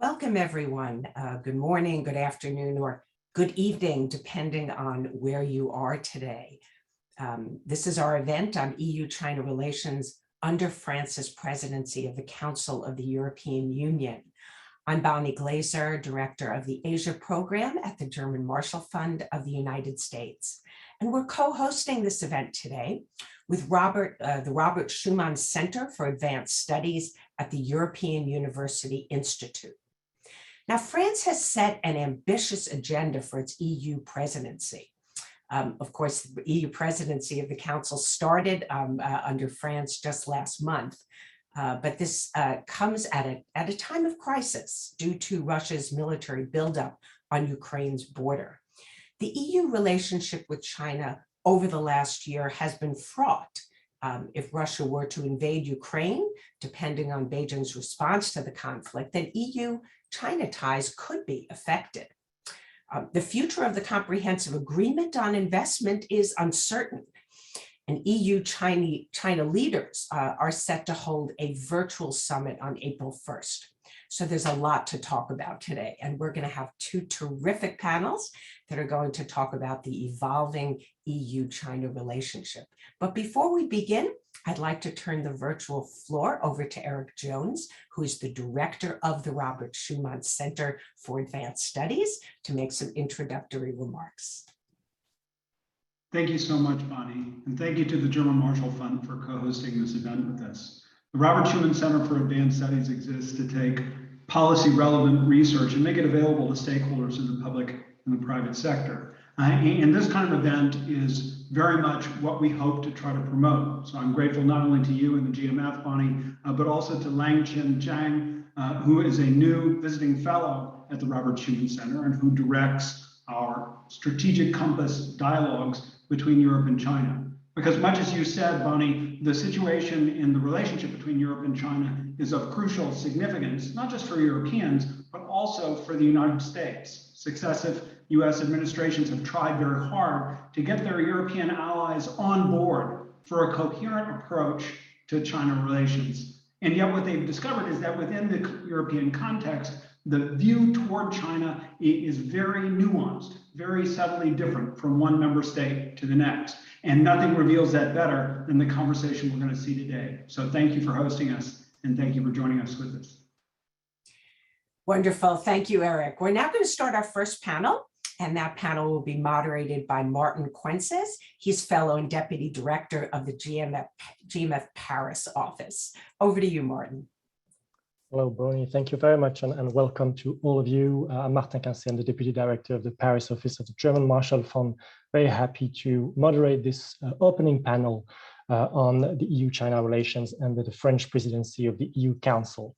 Welcome, everyone. Good morning, good afternoon, or good evening, depending on where you are today. This is our event on EU-China relations under France's presidency of the Council of the European Union. I'm Bonnie Glaser, Director of the Asia Program at the German Marshall Fund of the United States. And we're co-hosting this event today with the Robert Schuman Center for Advanced Studies at the European University Institute. Now, France has set an ambitious agenda for its EU presidency. Of course, the EU presidency of the Council started under France just last month, but this comes at a time of crisis due to Russia's military buildup on Ukraine's border. The EU relationship with China over the last year has been fraught. If Russia were to invade Ukraine, depending on Beijing's response to the conflict, then EU-China ties could be affected. The future of the comprehensive agreement on investment is uncertain, and EU-China leaders are set to hold a virtual summit on April 1st. So there's a lot to talk about today, and we're going to have two terrific panels that are going to talk about the evolving EU-China relationship. But before we begin, I'd like to turn the virtual floor over to Erik Jones, who is the director of the Robert Schuman Center for Advanced Studies, to make some introductory remarks. Thank you so much, Bonnie, and thank you to the German Marshall Fund for co-hosting this event with us. The Robert Schuman Center for Advanced Studies exists to take policy-relevant research and make it available to stakeholders in the public and the private sector. And this kind of event is very much what we hope to try to promote. So I'm grateful not only to you and the GMF, Bonnie, but also to Langqin Zhang, who is a new visiting fellow at the Robert Schuman Center and who directs our strategic compass dialogues between Europe and China. Because much as you said, Bonnie, the situation in the relationship between Europe and China is of crucial significance, not just for Europeans, but also for the United States. Successive US administrations have tried very hard to get their European allies on board for a coherent approach to China relations. And yet what they've discovered is that within the European context, the view toward China is very nuanced, very subtly different from one member state to the next. And nothing reveals that better than the conversation we're going to see today. So thank you for hosting us, and thank you for joining us with us. Wonderful. Thank you, Erik. We're now going to start our first panel, and that panel will be moderated by Martin Quencez. He's fellow and deputy director of the GMF Paris office. Over to you, Martin. Hello, Bonnie. Thank you very much, and welcome to all of you. I'm Martin Quencez. I'm the Deputy Director of the Paris office of the German Marshall Fund. Very happy to moderate this opening panel on the EU-China relations under the French presidency of the EU Council.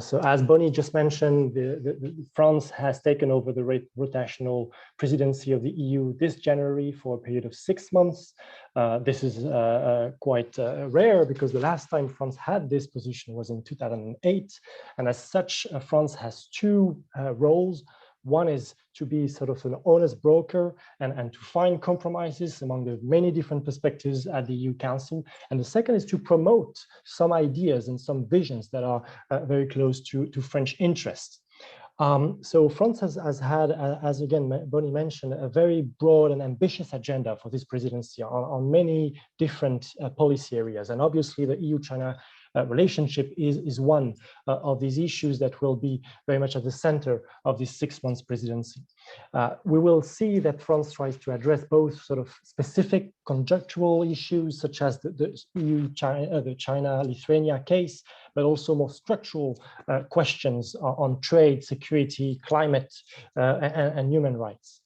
So as Bonnie just mentioned, France has taken over the rotational presidency of the EU this January for a period of 6 months. This is quite rare because the last time France had this position was in 2008. And as such, France has two roles. One is to be sort of an honest broker and to find compromises among the many different perspectives at the EU Council. And the second is to promote some ideas and some visions that are very close to French interests. So France has had, as again Bonnie mentioned, a very broad and ambitious agenda for this presidency on many different policy areas. And obviously the EU-China relationship is one of these issues that will be very much at the center of this 6 months presidency. We will see that France tries to address both sort of specific conjunctural issues such as the China-Lithuania case, but also more structural questions on trade, security, climate, and human rights.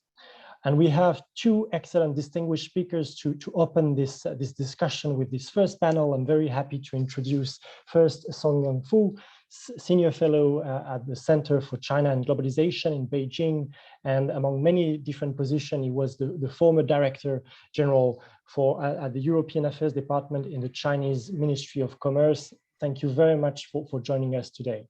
And we have two excellent distinguished speakers to open this discussion with this first panel. I'm very happy to introduce first Yongfu, Senior Fellow at the Center for China and Globalization in Beijing. And among many different positions, he was the former Director General at the European Affairs Department in the Chinese Ministry of Commerce. Thank you very much for joining us today.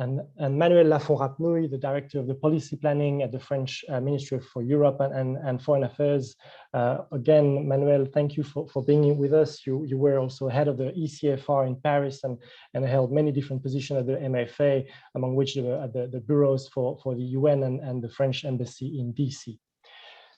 and Manuel Lafont Rapnouil, the Director of the Policy Planning at the French Ministry for Europe and Foreign Affairs. Again, Manuel, thank you for being with us. You were also head of the ECFR in Paris and held many different positions at the MFA, among which the bureaus for the UN and the French Embassy in DC.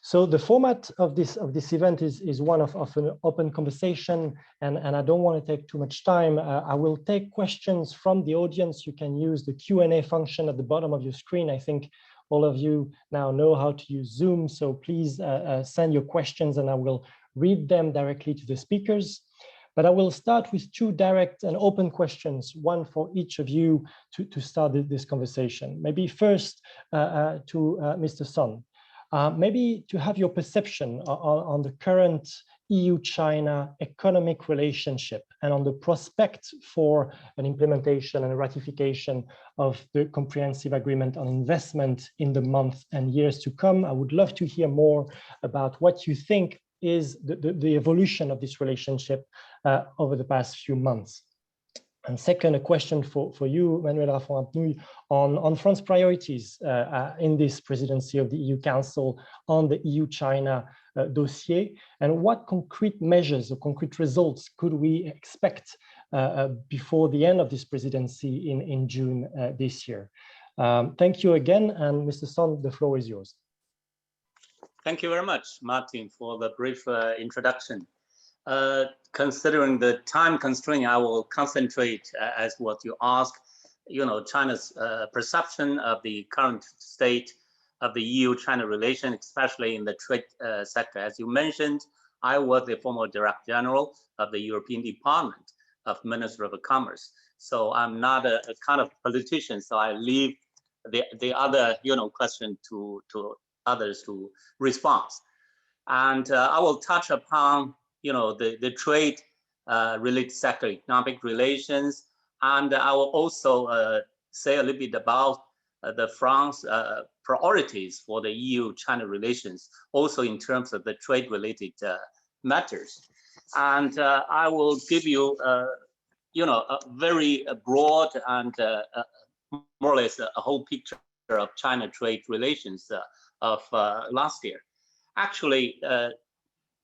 So the format of this event is one of an open conversation, and I don't want to take too much time. I will take questions from the audience. You can use the Q&A function at the bottom of your screen. I think all of you now know how to use Zoom, so please send your questions and I will read them directly to the speakers. But I will start with two direct and open questions, one for each of you to start this conversation. Maybe first to Mr. Sun. Maybe to have your perception on the current EU-China economic relationship and on the prospect for an implementation and a ratification of the comprehensive agreement on investment in the months and years to come. I would love to hear more about what you think is the evolution of this relationship over the past few months. And second, a question for you, Manuel Lafont on France's priorities in this presidency of the EU Council on the EU-China dossier, and what concrete measures or concrete results could we expect before the end of this presidency in June this year. Thank you again, and Mr. Son, the floor is yours. Thank you very much, Martin, for the brief introduction. Considering the time constraint, I will concentrate as what you asked, China's perception of the current state of the EU-China relation, especially in the trade sector. As you mentioned, I was the former Director General of the European Department of Ministry of Commerce. So I'm not a kind of politician, so I leave the other, question to others to respond. And I will touch upon the trade related sector, economic relations, and I will also say a little bit about the France priorities for the EU-China relations, also in terms of the trade related matters. And I will give you, a very broad and more or less a whole picture of China trade relations of last year. Actually,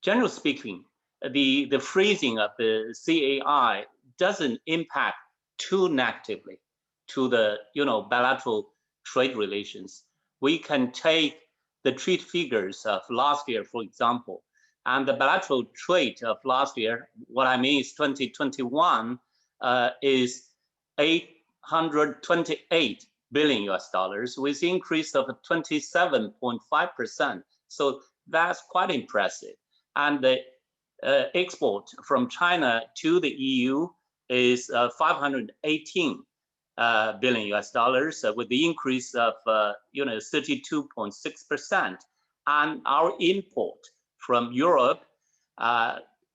generally speaking, the freezing of the CAI doesn't impact too negatively to the bilateral trade relations. We can take the trade figures of last year, for example, and the bilateral trade of last year. What I mean is 2021 is $828 billion with increase of 27.5%. So that's quite impressive. And the export from China to the EU is $518 billion with the increase of 32.6%. And our import from Europe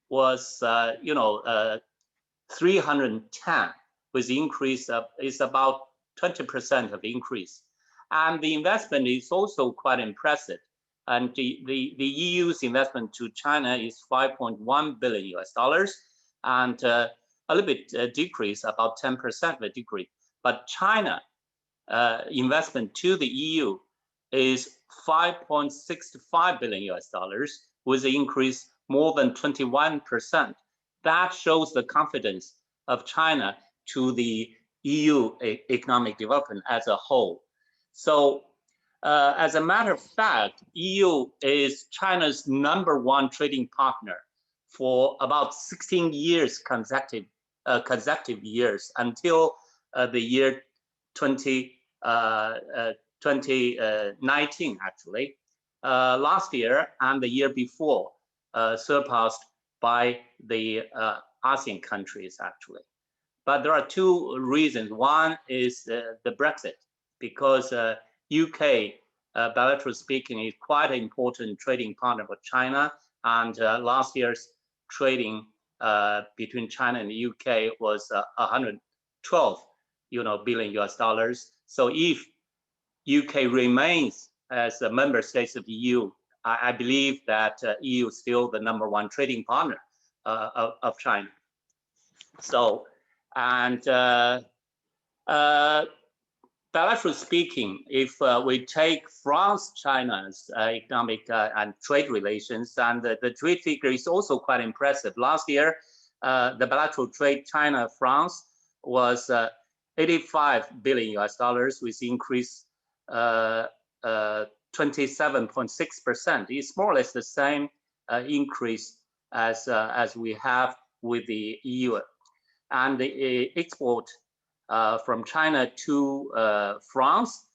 was 310 with the increase of is about 20% of increase. And the investment is also quite impressive. And the EU's investment to China is $5.1 billion and a little bit decrease, about 10% of a decrease. But China investment to the EU is $5.65 billion with an increase more than 21%. That shows the confidence of China to the EU economic development as a whole. So as a matter of fact, EU is China's #1 trading partner for about 16 years consecutive years until the year 2019 actually. Last year and the year before surpassed by the ASEAN countries actually. But there are two reasons. One is the Brexit, because UK, bilaterally speaking, is quite an important trading partner for China. And last year's trading between China and the UK was 112 billion US. So if UK remains as a member state of the EU, I believe that EU is still the #1 trading partner of China. So, and bilaterally speaking, if we take France-China's economic and trade relations, and the trade figure is also quite impressive. Last year, the bilateral trade China-France was 85 billion US dollars, with increase 27.6%. It's more or less the same increase as we have with the EU. And the export from China to France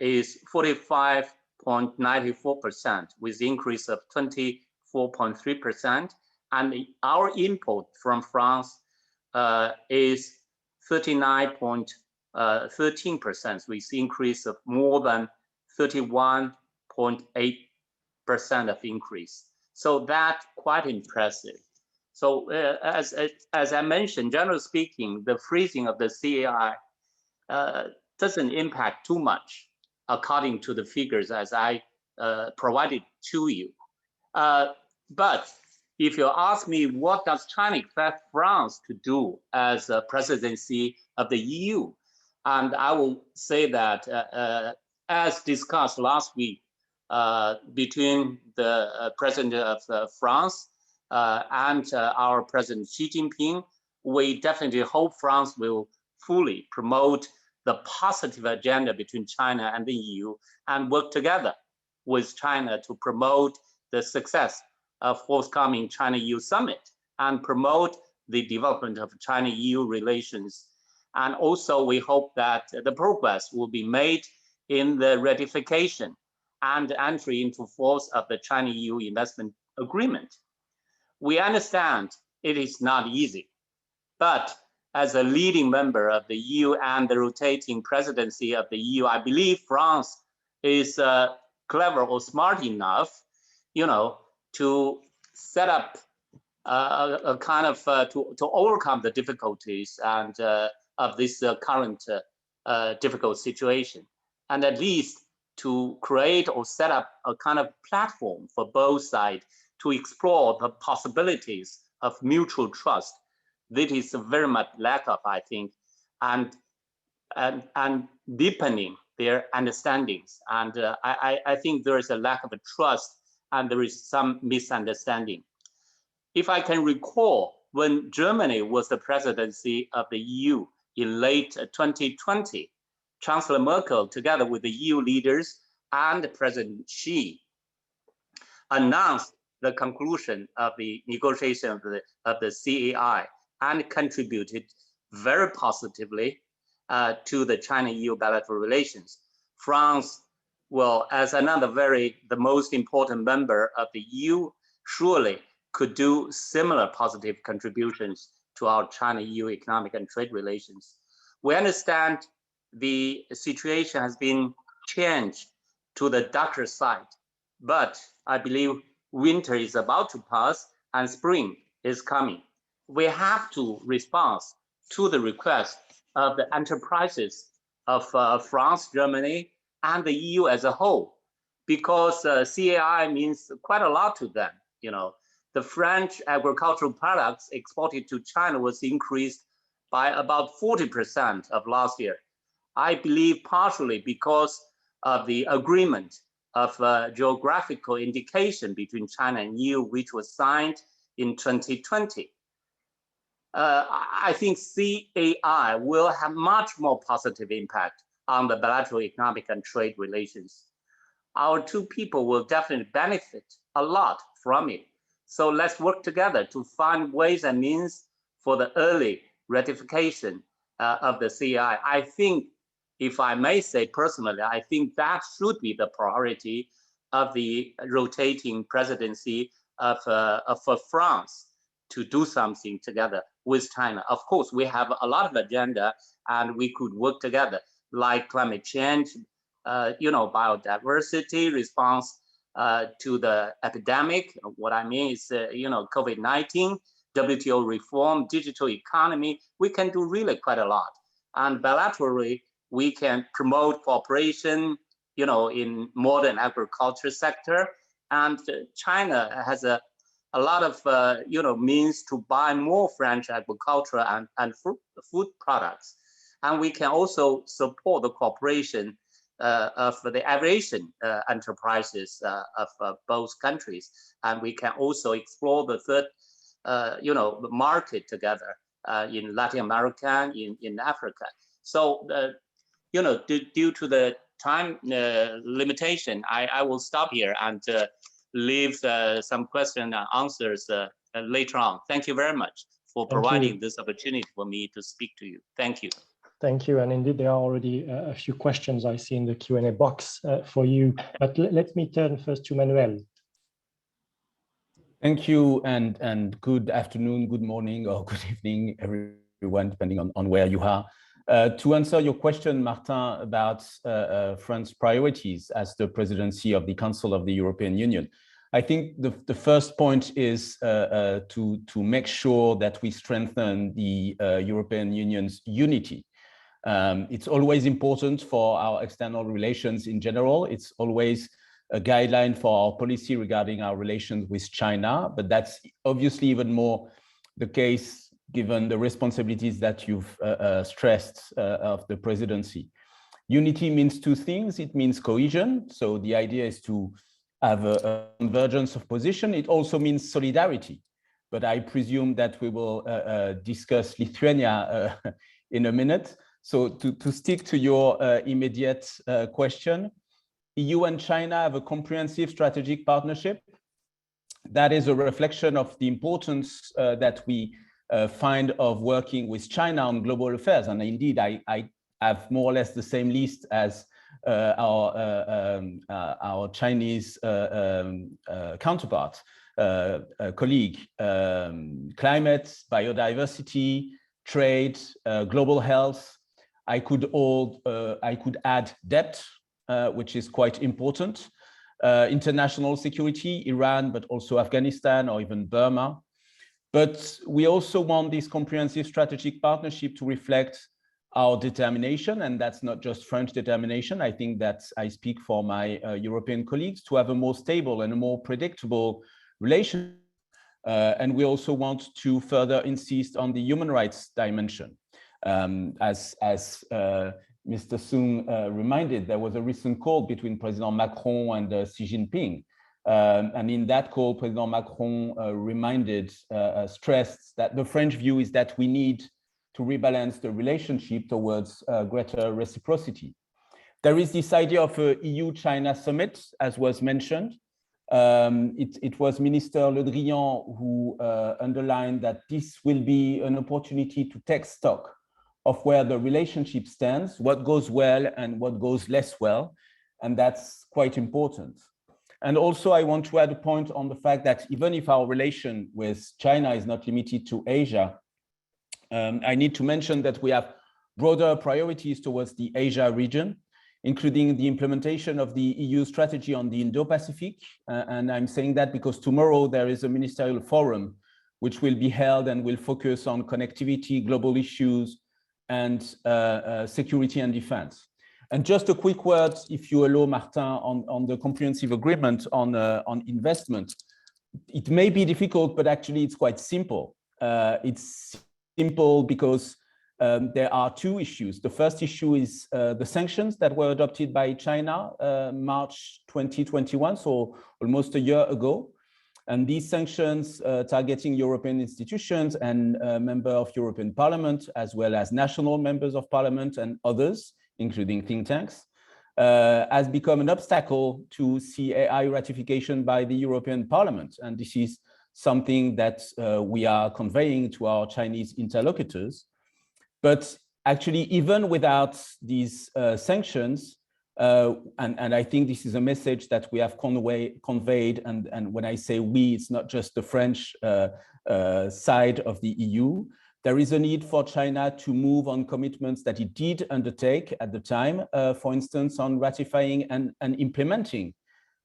is 45.94%, with increase of 24.3%. And our import from France is 39.13%, with increase of more than 31.8% of increase. So that's quite impressive. So as I mentioned, generally speaking, the freezing of the CAI doesn't impact too much, according to the figures as I provided to you. But if you ask me, what does China expect France to do as a presidency of the EU? And I will say that as discussed last week between the president of France and our President Xi Jinping, we definitely hope France will fully promote the positive agenda between China and the EU and work together with China to promote the success of forthcoming China-EU summit and promote the development of China-EU relations. And also we hope that the progress will be made in the ratification and entry into force of the China-EU investment agreement. We understand it is not easy, but as a leading member of the EU and the rotating presidency of the EU, I believe France is clever or smart enough, to set up a kind of to overcome the difficulties and of this current difficult situation, and at least to create or set up a kind of platform for both sides to explore the possibilities of mutual trust. That is very much lack of, I think, and deepening their understandings. And I think there is a lack of a trust and there is some misunderstanding. If I can recall, when Germany was the presidency of the EU in late 2020, Chancellor Merkel, together with the EU leaders and President Xi, announced the conclusion of the negotiation of the CAI and contributed very positively to the China-EU bilateral relations. France will, as the most important member of the EU, surely could do similar positive contributions to our China-EU economic and trade relations. We understand the situation has been changed to the darker side, but I believe winter is about to pass and spring is coming. We have to respond to the request of the enterprises of France, Germany, and the EU as a whole, because CAI means quite a lot to them. The French agricultural products exported to China was increased by about 40% of last year. I believe partially because of the agreement of geographical indication between China and EU, which was signed in 2020. I think CAI will have much more positive impact on the bilateral economic and trade relations. Our two people will definitely benefit a lot from it. So let's work together to find ways and means for the early ratification of the CAI. I think, if I may say personally, I think that should be the priority of the rotating presidency of France, to do something together with China. Of course, we have a lot of agenda and we could work together, like climate change, biodiversity, response to the epidemic. What I mean is, COVID-19, WTO reform, digital economy. We can do really quite a lot. And bilaterally, we can promote cooperation, in modern agriculture sector. And China has a lot of, means to buy more French agriculture and food products. And we can also support the cooperation of the aviation enterprises of both countries. And we can also explore the third, the market together in Latin America, in Africa. So, due to the time limitation, I will stop here and leave some question and answers later on. Thank you very much for providing this opportunity for me to speak to you. Thank you. Thank you. And indeed, there are already a few questions I see in the Q&A box for you. But let me turn first to Manuel. Thank you, and good afternoon, good morning, or good evening, everyone, depending on where you are. To answer your question, Martin, about France's priorities as the presidency of the Council of the European Union, I think the first point is to make sure that we strengthen the European Union's unity. It's always important for our external relations in general. It's always a guideline for our policy regarding our relations with China, but that's obviously even more the case given the responsibilities that you've stressed of the presidency. Unity means two things. It means cohesion. So the idea is to have a convergence of position. It also means solidarity. But I presume that we will discuss Lithuania in a minute. So to stick to your immediate question, EU and China have a comprehensive strategic partnership. That is a reflection of the importance that we find of working with China on global affairs. And indeed, I have more or less the same list as our Chinese counterpart, colleague: climate, biodiversity, trade, global health. I could add debt, which is quite important, international security, Iran, but also Afghanistan or even Burma. But we also want this comprehensive strategic partnership to reflect our determination, and that's not just French determination. I think that I speak for my European colleagues, to have a more stable and a more predictable relationship. And we also want to further insist on the human rights dimension. As Mr. Sung reminded, there was a recent call between President Macron and Xi Jinping. And in that call, President Macron stressed that the French view is that we need to rebalance the relationship towards greater reciprocity. There is this idea of a EU-China summit, as was mentioned. It was Minister Le Drian who underlined that this will be an opportunity to take stock of where the relationship stands, what goes well and what goes less well, and that's quite important. And also I want to add a point on the fact that even if our relation with China is not limited to Asia, I need to mention that we have broader priorities towards the Asia region, including the implementation of the EU strategy on the Indo-Pacific. And I'm saying that because tomorrow there is a ministerial forum which will be held and will focus on connectivity, global issues, and security and defense. And just a quick word, if you allow, Martin, on the comprehensive agreement on investment. It may be difficult, but actually it's quite simple. It's simple because there are two issues. The first issue is the sanctions that were adopted by China March 2021, so almost a year ago. And these sanctions targeting European institutions and members of European Parliament, as well as national members of Parliament and others, including think tanks, has become an obstacle to CAI ratification by the European Parliament. And this is something that we are conveying to our Chinese interlocutors. But actually, even without these sanctions, and I think this is a message that we have conveyed, and when I say we, it's not just the French side of the EU. There is a need for China to move on commitments that it did undertake at the time, for instance, on ratifying and implementing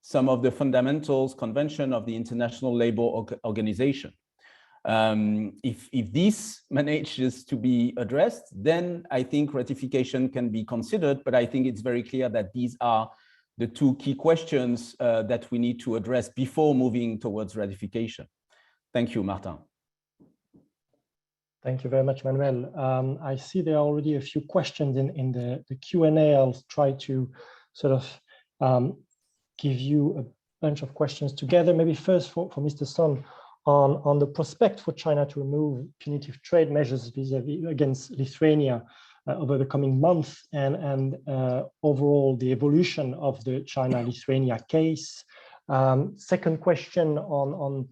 some of the fundamentals convention of the International Labour Organization. If this manages to be addressed, then I think ratification can be considered, but I think it's very clear that these are the two key questions that we need to address before moving towards ratification. Thank you, Martin. Thank you very much, Manuel. I see there are already a few questions in the Q&A. I'll try to sort of give you a bunch of questions together. Maybe first for Mr. Sun on the prospect for China to remove punitive trade measures against Lithuania over the coming months and overall the evolution of the China-Lithuania case. Second question on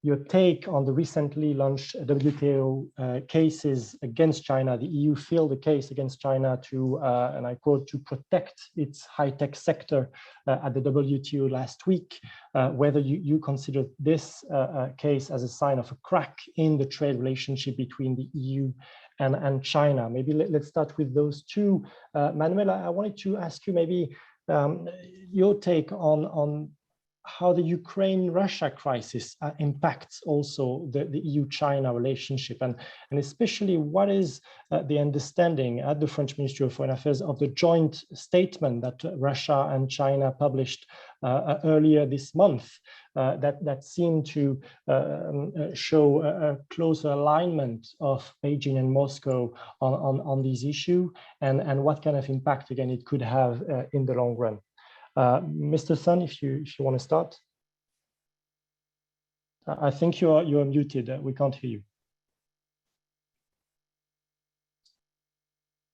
your take on the recently launched WTO cases against China. The EU filed a case against China to, and I quote, to protect its high-tech sector at the WTO last week. Whether you consider this case as a sign of a crack in the trade relationship between the EU and China. Maybe let's start with those two. Manuel, I wanted to ask you maybe your take on how the Ukraine-Russia crisis impacts also the EU-China relationship, and especially what is the understanding at the French Ministry of Foreign Affairs of the joint statement that Russia and China published earlier this month that seemed to show a closer alignment of Beijing and Moscow on these issues, and what kind of impact, again, it could have in the long run. Mr. Sun, if you want to start. I think you're muted. We can't hear you.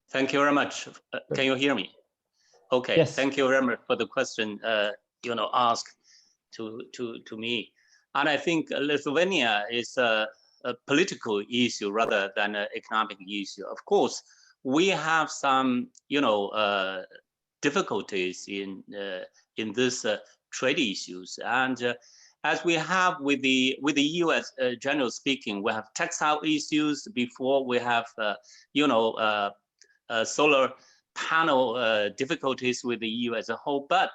Thank you very much. Can you hear me? Okay. Yes. Thank you very much for the question. Asked to me, and I think Lithuania is a political issue rather than an economic issue. Of course, we have some difficulties in this trade issues, and as we have with the U.S. General speaking, we have textile issues before we have solar panel difficulties with the EU as a whole, but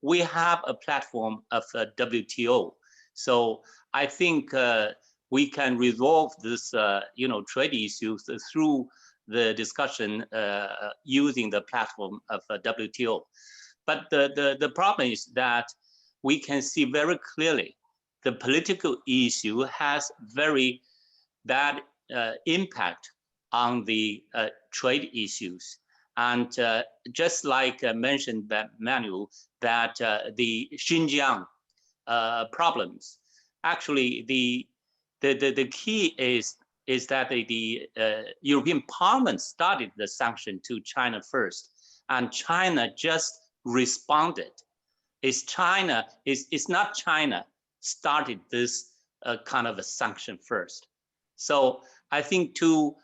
we have a platform of WTO. So I think we can resolve this trade issues through the discussion using the platform of WTO. But the problem is that we can see very clearly the political issue has very bad impact on the trade issues. And just like mentioned by Manuel, that the Xinjiang problems, actually the key is that the European Parliament started the sanction to China first, and China just responded. It's not China started this kind of a sanction first. So I think to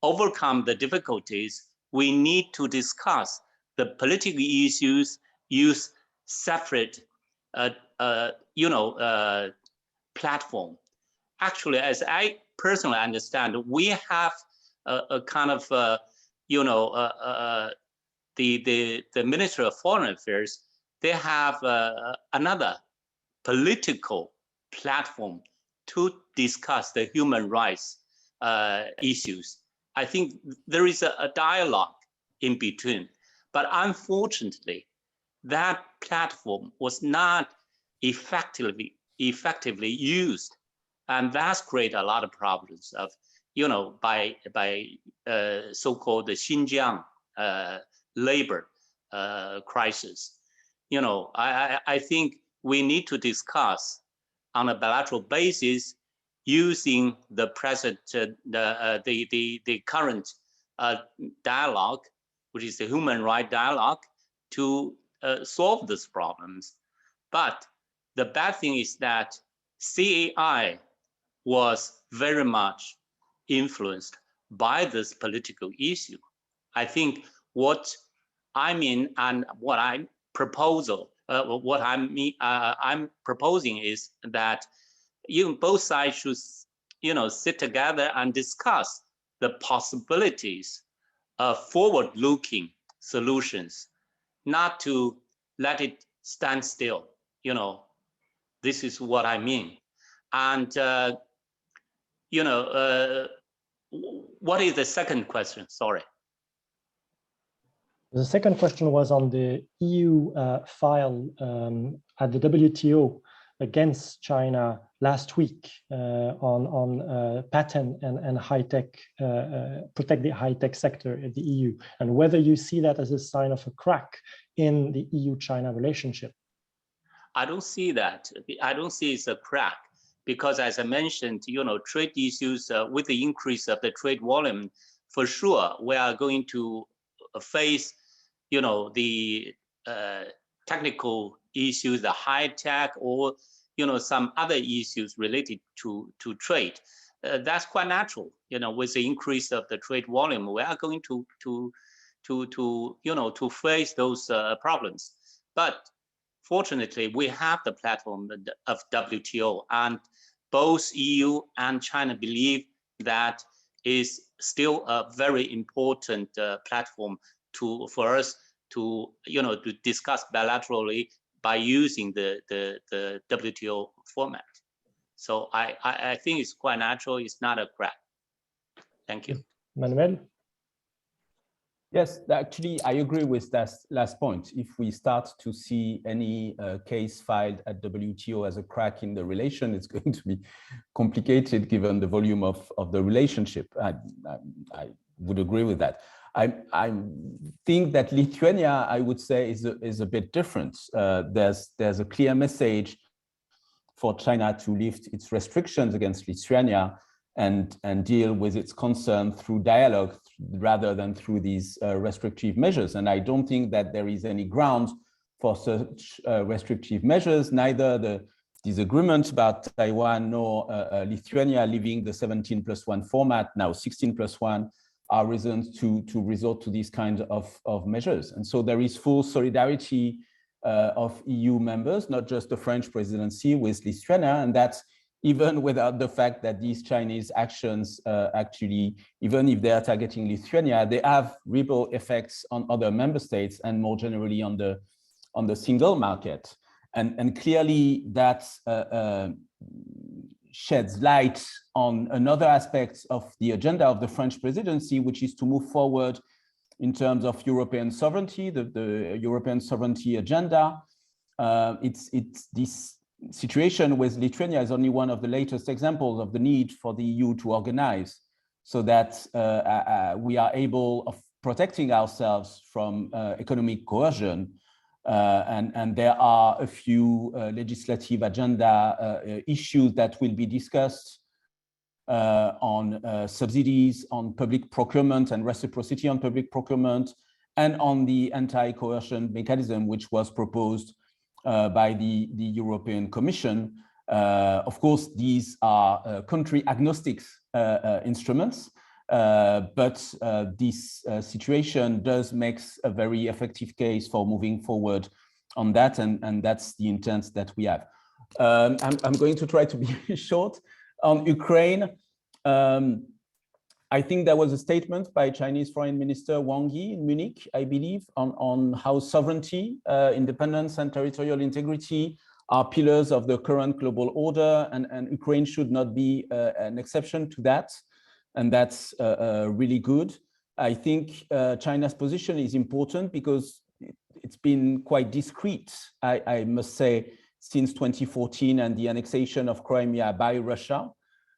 overcome the difficulties, we need to discuss the political issues, use separate platform. Actually, as I personally understand, we have a kind of the Ministry of Foreign Affairs, they have another political platform to discuss the human rights issues. I think there is a dialogue in between, but unfortunately, that platform was not effectively used, and that's created a lot of problems of, by so-called the Xinjiang labor crisis. I think we need to discuss on a bilateral basis using the present, the current dialogue, which is the human rights dialogue, to solve these problems. But the bad thing is that CAI was very much influenced by this political issue. I think what I mean and what I'm proposing is that both sides should sit together and discuss the possibilities of forward-looking solutions, not to let it stand still. This is what I mean. And what is the second question? Sorry. The second question was on the EU file at the WTO against China last week on patent and high-tech, protect the high-tech sector in the EU, and whether you see that as a sign of a crack in the EU-China relationship. I don't see that. I don't see it's a crack because, as I mentioned, trade issues with the increase of the trade volume, for sure, we are going to face, the technical issues, the high tech, or some other issues related to trade. That's quite natural. With the increase of the trade volume, we are going to face those problems. But fortunately, we have the platform of WTO, and both EU and China believe that is still a very important platform for us to discuss bilaterally by using the WTO format. So I think it's quite natural. It's not a crack. Thank you. Manuel? Yes, actually, I agree with that last point. If we start to see any case filed at WTO as a crack in the relation, it's going to be complicated given the volume of the relationship. I would agree with that. I think that Lithuania, I would say, is a bit different. There's a clear message for China to lift its restrictions against Lithuania and deal with its concern through dialogue rather than through these restrictive measures. And I don't think that there is any ground for such restrictive measures, neither the disagreement about Taiwan nor Lithuania leaving the 17+1 format, now 16+1, are reasons to resort to these kinds of measures. And so there is full solidarity of EU members, not just the French presidency, with Lithuania, and that's even without the fact that these Chinese actions actually, even if they are targeting Lithuania, they have ripple effects on other member states and more generally on the single market. And clearly that sheds light on another aspect of the agenda of the French presidency, which is to move forward in terms of European sovereignty, the European sovereignty agenda. It's this situation with Lithuania is only one of the latest examples of the need for the EU to organize so that we are able of protecting ourselves from economic coercion. And there are a few legislative agenda issues that will be discussed on subsidies, on public procurement and reciprocity on public procurement, and on the anti-coercion mechanism, which was proposed by the European Commission. Of course, these are country agnostic instruments, but this situation does make a very effective case for moving forward on that, and that's the intent that we have. I'm going to try to be short. On Ukraine, I think there was a statement by Chinese Foreign Minister Wang Yi in Munich, I believe, on how sovereignty, independence, and territorial integrity are pillars of the current global order, and Ukraine should not be an exception to that. And that's really good. I think China's position is important because it's been quite discreet, I must say, since 2014 and the annexation of Crimea by Russia.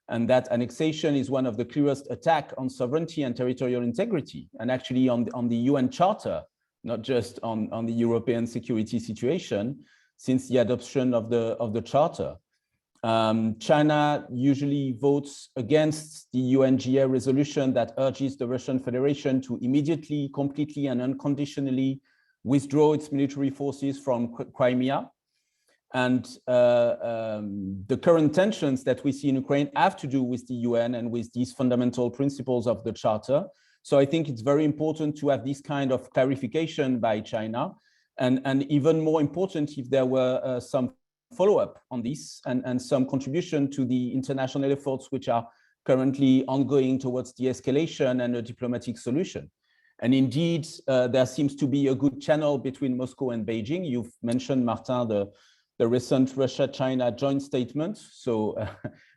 And that annexation is one of the clearest attacks on sovereignty and territorial integrity, and actually on the UN Charter, not just on the European security situation, since the adoption of the Charter. China usually votes against the UNGA resolution that urges the Russian Federation to immediately, completely, and unconditionally withdraw its military forces from Crimea. And the current tensions that we see in Ukraine have to do with the UN and with these fundamental principles of the Charter. So I think it's very important to have this kind of clarification by China, and even more important if there were some follow-up on this and some contribution to the international efforts which are currently ongoing towards de-escalation and a diplomatic solution. And indeed, there seems to be a good channel between Moscow and Beijing. You've mentioned, Martin, the recent Russia-China joint statement. So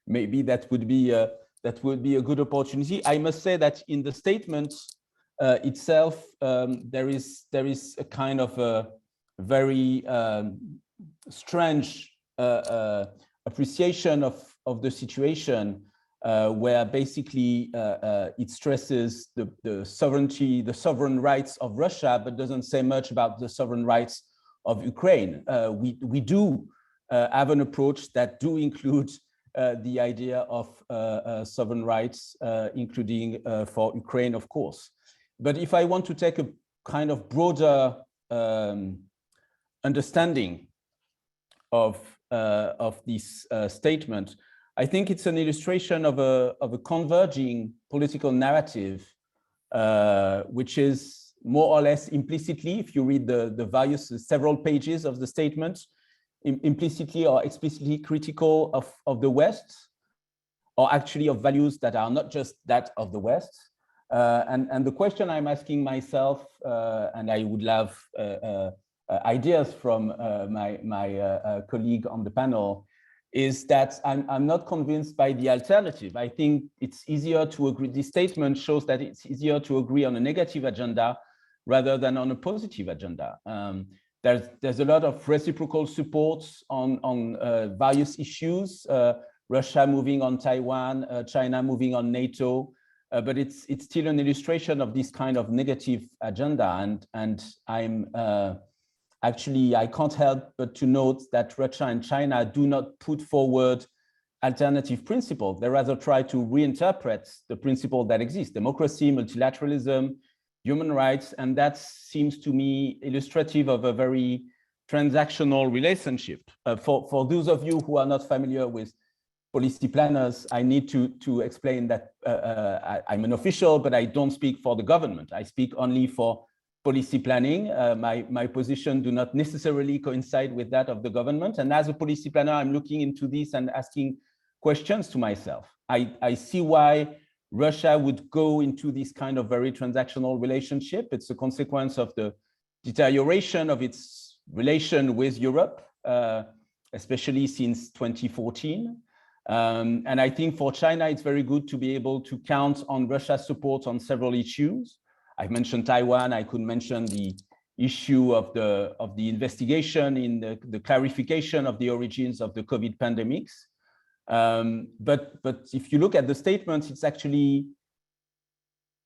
maybe that would be a good opportunity. I must say that in the statement itself, there is a kind of a very strange appreciation of the situation where basically it stresses the sovereignty, the sovereign rights of Russia, but doesn't say much about the sovereign rights of Ukraine. We do have an approach that do include the idea of sovereign rights, including for Ukraine, of course. But if I want to take a kind of broader understanding of this statement, I think it's an illustration of a converging political narrative, which is more or less implicitly, if you read the various several pages of the statement, implicitly or explicitly critical of the West, or actually of values that are not just that of the West. And the question I'm asking myself, and I would love ideas from my colleague on the panel, is that I'm not convinced by the alternative. I think it's easier to agree. This statement shows that it's easier to agree on a negative agenda rather than on a positive agenda. There's a lot of reciprocal support on various issues, Russia moving on Taiwan, China moving on NATO, but it's still an illustration of this kind of negative agenda. And I'm actually, I can't help but to note that Russia and China do not put forward alternative principles. They rather try to reinterpret the principle that exists: democracy, multilateralism, human rights, and that seems to me illustrative of a very transactional relationship. For those of you who are not familiar with policy planners, I need to explain that I'm an official, but I don't speak for the government. I speak only for policy planning. My position do not necessarily coincide with that of the government. And as a policy planner, I'm looking into this and asking questions to myself. I see why Russia would go into this kind of very transactional relationship. It's a consequence of the deterioration of its relation with Europe, especially since 2014. And I think for China, it's very good to be able to count on Russia's support on several issues. I've mentioned Taiwan. I could mention the issue of the investigation in the clarification of the origins of the COVID pandemics. But if you look at the statements, it's actually,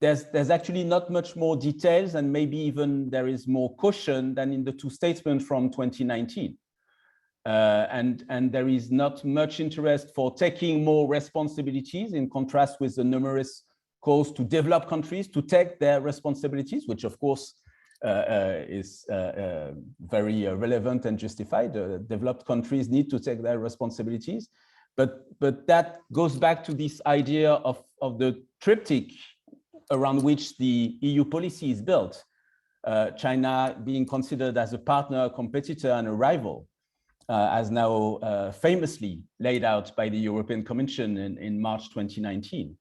there's actually not much more details, and maybe even there is more caution than in the two statements from 2019. And there is not much interest for taking more responsibilities, in contrast with the numerous calls to developed countries to take their responsibilities, which of course is very relevant and justified. Developed countries need to take their responsibilities. But that goes back to this idea of the triptych around which the EU policy is built. China being considered as a partner, a competitor, and a rival, as now famously laid out by the European Commission in March 2019.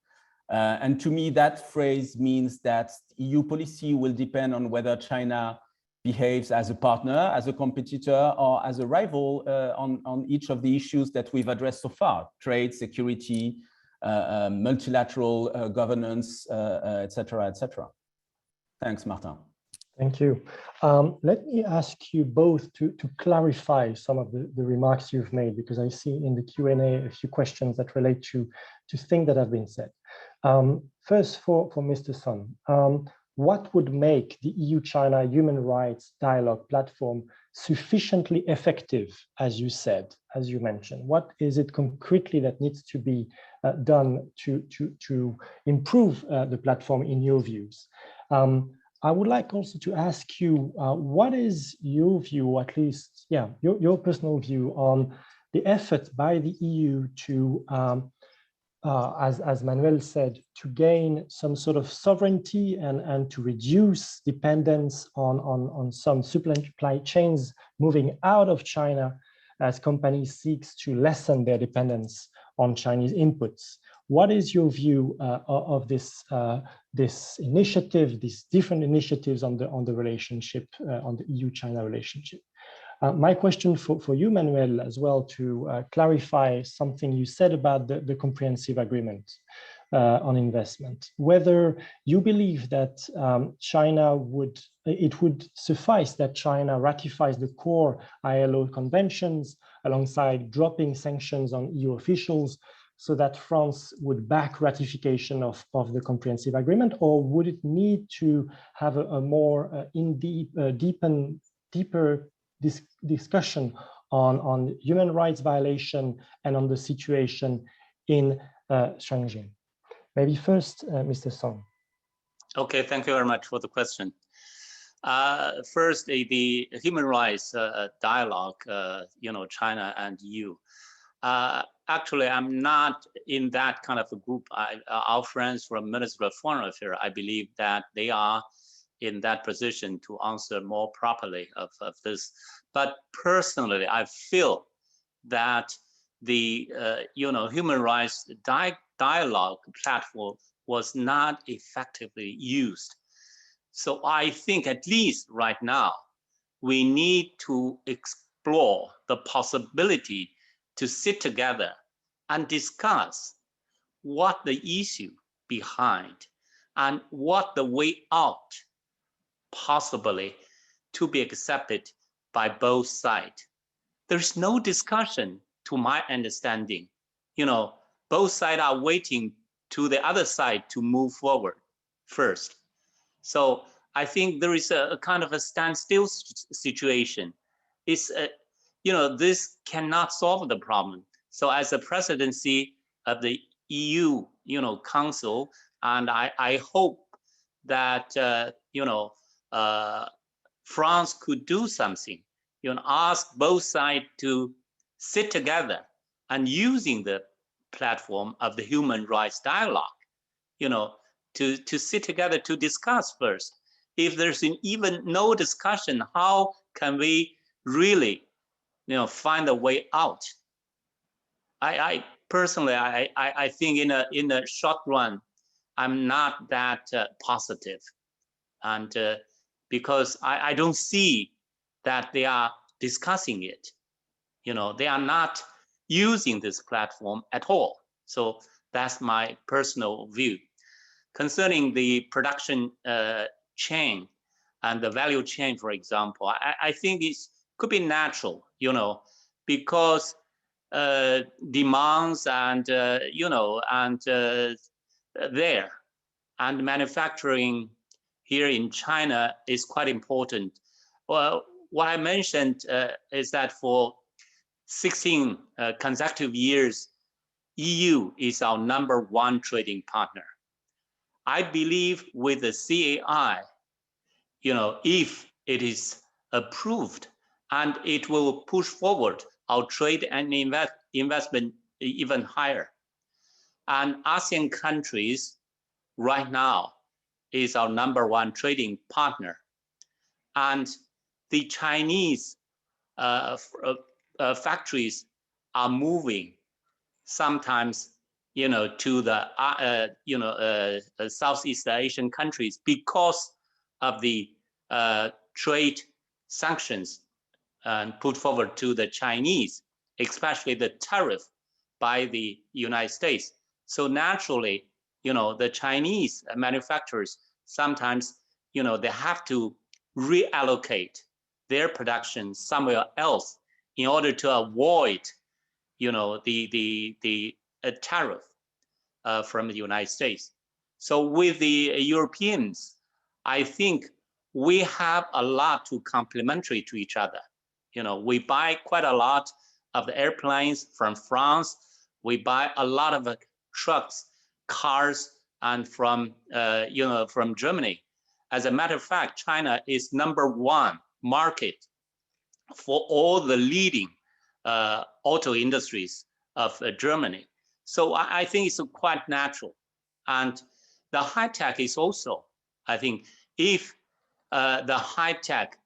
And to me, that phrase means that EU policy will depend on whether China behaves as a partner, as a competitor, or as a rival on each of the issues that we've addressed so far: trade, security, multilateral governance, et cetera, et cetera. Thanks, Martin. Thank you. Let me ask you both to clarify some of the remarks you've made, because I see in the Q&A a few questions that relate to things that have been said. First, for Mr. Sun, what would make the EU-China human rights dialogue platform sufficiently effective, as you said, as you mentioned? What is it concretely that needs to be done to improve the platform in your views? I would like also to ask you, what is your view, or at least, your personal view on the effort by the EU to, as Manuel said, to gain some sort of sovereignty and to reduce dependence on some supply chains moving out of China as companies seek to lessen their dependence on Chinese inputs? What is your view of this initiative, these different initiatives on the relationship, on the EU-China relationship? My question for you, Manuel, as well, to clarify something you said about the comprehensive agreement. on investment. Whether you believe that it would suffice that China ratifies the core ILO conventions alongside dropping sanctions on EU officials, so that France would back ratification of the comprehensive agreement, or would it need to have a more deeper discussion on human rights violation and on the situation in Xinjiang? Maybe first, Mr. Song. Okay, thank you very much for the question. First, the human rights dialogue, China and EU. Actually, I'm not in that kind of a group. Our friends from Ministry of Foreign Affairs, I believe that they are in that position to answer more properly of this. But personally, I feel that the human rights dialogue platform was not effectively used. So I think at least right now, we need to explore the possibility to sit together and discuss what the issue behind and what the way out possibly to be accepted by both sides. There's no discussion, to my understanding. Both sides are waiting to the other side to move forward first. So I think there is a kind of a standstill situation. It's this cannot solve the problem. So as a presidency of the EU, Council, and I hope that France could do something. Ask both sides to sit together and using the platform of the human rights dialogue, to sit together to discuss first. If there's even no discussion, how can we really, find a way out? I personally, I think in the short run, I'm not that positive, and because I don't see that they are discussing it. They are not using this platform at all. So that's my personal view. Concerning the production chain and the value chain, for example, I think it could be natural, because demands and there, and manufacturing here in China is quite important. Well, what I mentioned is that for 16 consecutive years, EU is our #1 trading partner. I believe with the CAI, if it is approved, and it will push forward our trade and investment even higher. And ASEAN countries right now is our #1 trading partner. And the Chinese factories are moving sometimes, to the Southeast Asian countries because of the trade sanctions put forward to the Chinese, especially the tariff by the United States. So naturally, the Chinese manufacturers sometimes, they have to reallocate their production somewhere else in order to avoid, the tariff from the United States. So with the Europeans, I think we have a lot to complementary to each other. We buy quite a lot of the airplanes from France. We buy a lot of trucks, cars, and from Germany. As a matter of fact, China is #1 market for all the leading auto industries of Germany. So I think it's quite natural. And the high tech is also, I think, if the high tech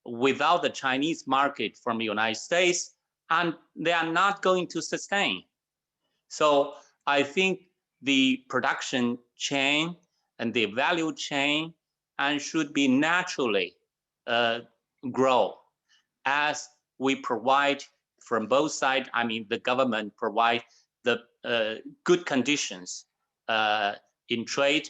without the Chinese market from the United States, and they are not going to sustain. So I think the production chain and the value chain and should be naturally grow as we provide from both sides. I mean, the government provide the good conditions in trade,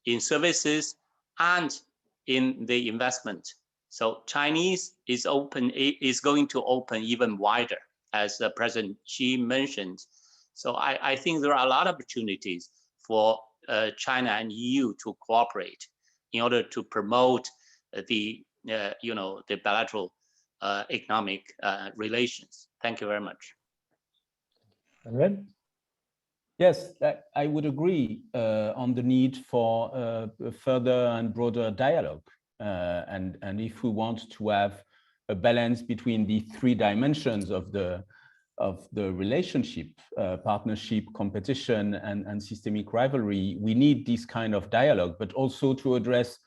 in services, and in the investment. So Chinese is going to open even wider, as President Xi mentioned. So I think there are a lot of opportunities for China and EU to cooperate in order to promote the the bilateral economic relations. Thank you very much. Manuel? Yes, I would agree on the need for further and broader dialogue. And if we want to have a balance between the three dimensions of the relationship, partnership, competition, and systemic rivalry, we need this kind of dialogue, but also to address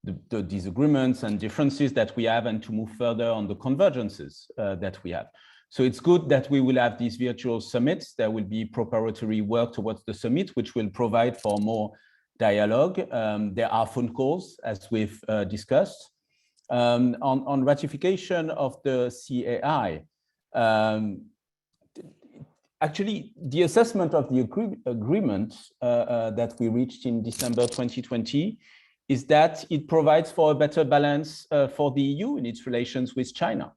the disagreements and differences that we have and to move further on the convergences that we have. So it's good that we will have these virtual summits. There will be preparatory work towards the summit, which will provide for more dialogue. There are phone calls, as we've discussed. On ratification of the CAI, actually, the assessment of the agreement that we reached in December 2020 is that it provides for a better balance for the EU in its relations with China.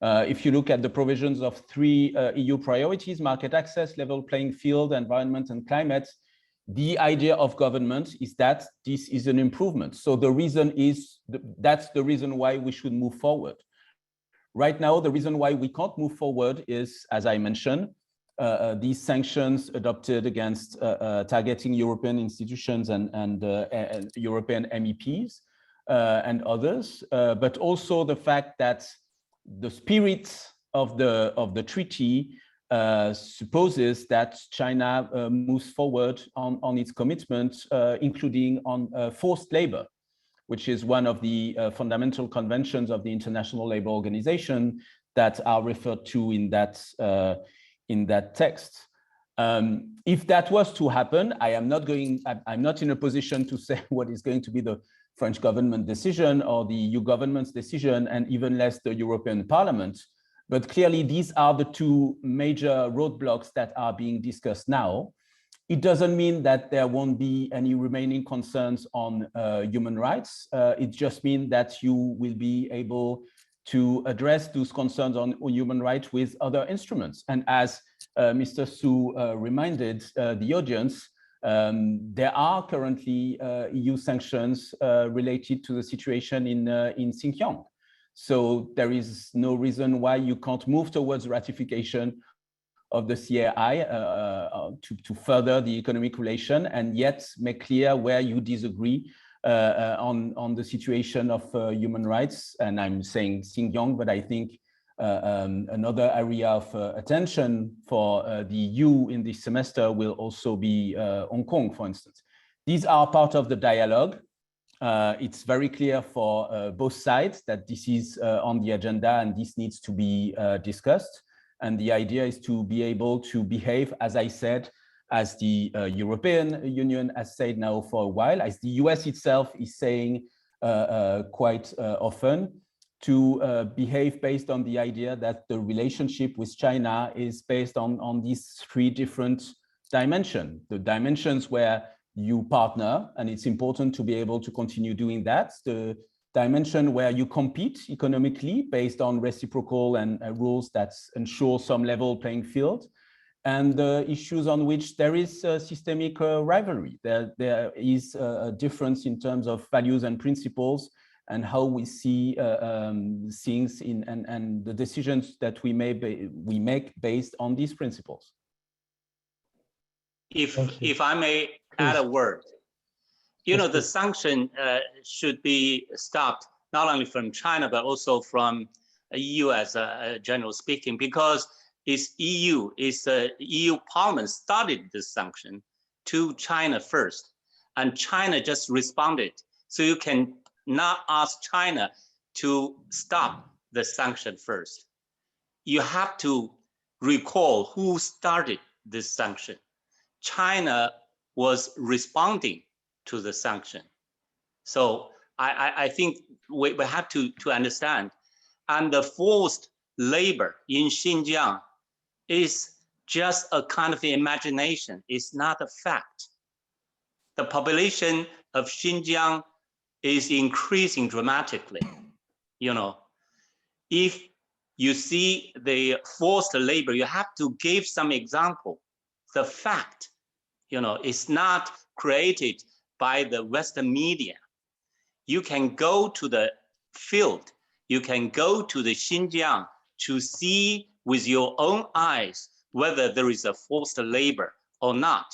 If you look at the provisions of three EU priorities, market access, level playing field, environment, and climate, the idea of government is that this is an improvement. So the reason is, that's the reason why we should move forward. Right now, the reason why we can't move forward is, as I mentioned, these sanctions adopted against targeting European institutions and European MEPs and others, but also the fact that the spirit of the treaty supposes that China moves forward on its commitment, including on forced labor, which is one of the fundamental conventions of the International Labour Organization that are referred to in that text. If that was to happen, I'm not in a position to say what is going to be the French government decision or the EU government's decision, and even less the European Parliament. But clearly, these are the two major roadblocks that are being discussed now. It doesn't mean that there won't be any remaining concerns on human rights. It just means that you will be able to address those concerns on human rights with other instruments. And as Mr. Su reminded the audience, there are currently EU sanctions related to the situation in Xinjiang. So there is no reason why you can't move towards ratification of the CAI to further the economic relation, and yet make clear where you disagree on the situation of human rights. And I'm saying Xinjiang, but I think another area of attention for the EU in this semester will also be Hong Kong, for instance. These are part of the dialogue. It's very clear for both sides that this is on the agenda and this needs to be discussed. And the idea is to be able to behave, as I said, as the European Union has said now for a while, as the US itself is saying quite often, to behave based on the idea that the relationship with China is based on these three different dimensions. The dimensions where you partner, and it's important to be able to continue doing that. The dimension where you compete economically based on reciprocal and rules that ensure some level playing field, and the issues on which there is systemic rivalry. There is a difference in terms of values and principles and how we see things and the decisions that we make based on these principles. If I may add a word, the sanction should be stopped not only from China but also from EU as a general speaking, because it's EU Parliament started this sanction to China first, and China just responded. So you can not ask China to stop the sanction first. You have to recall who started this sanction. China was responding to the sanction. So I think we have to understand. And the forced labor in Xinjiang is just a kind of imagination. It's not a fact. the population of Xinjiang is increasing dramatically. If you see the forced labor, you have to give some example. The fact, is not created by the Western media. You can go to the field, you can go to the Xinjiang to see with your own eyes whether there is a forced labor or not.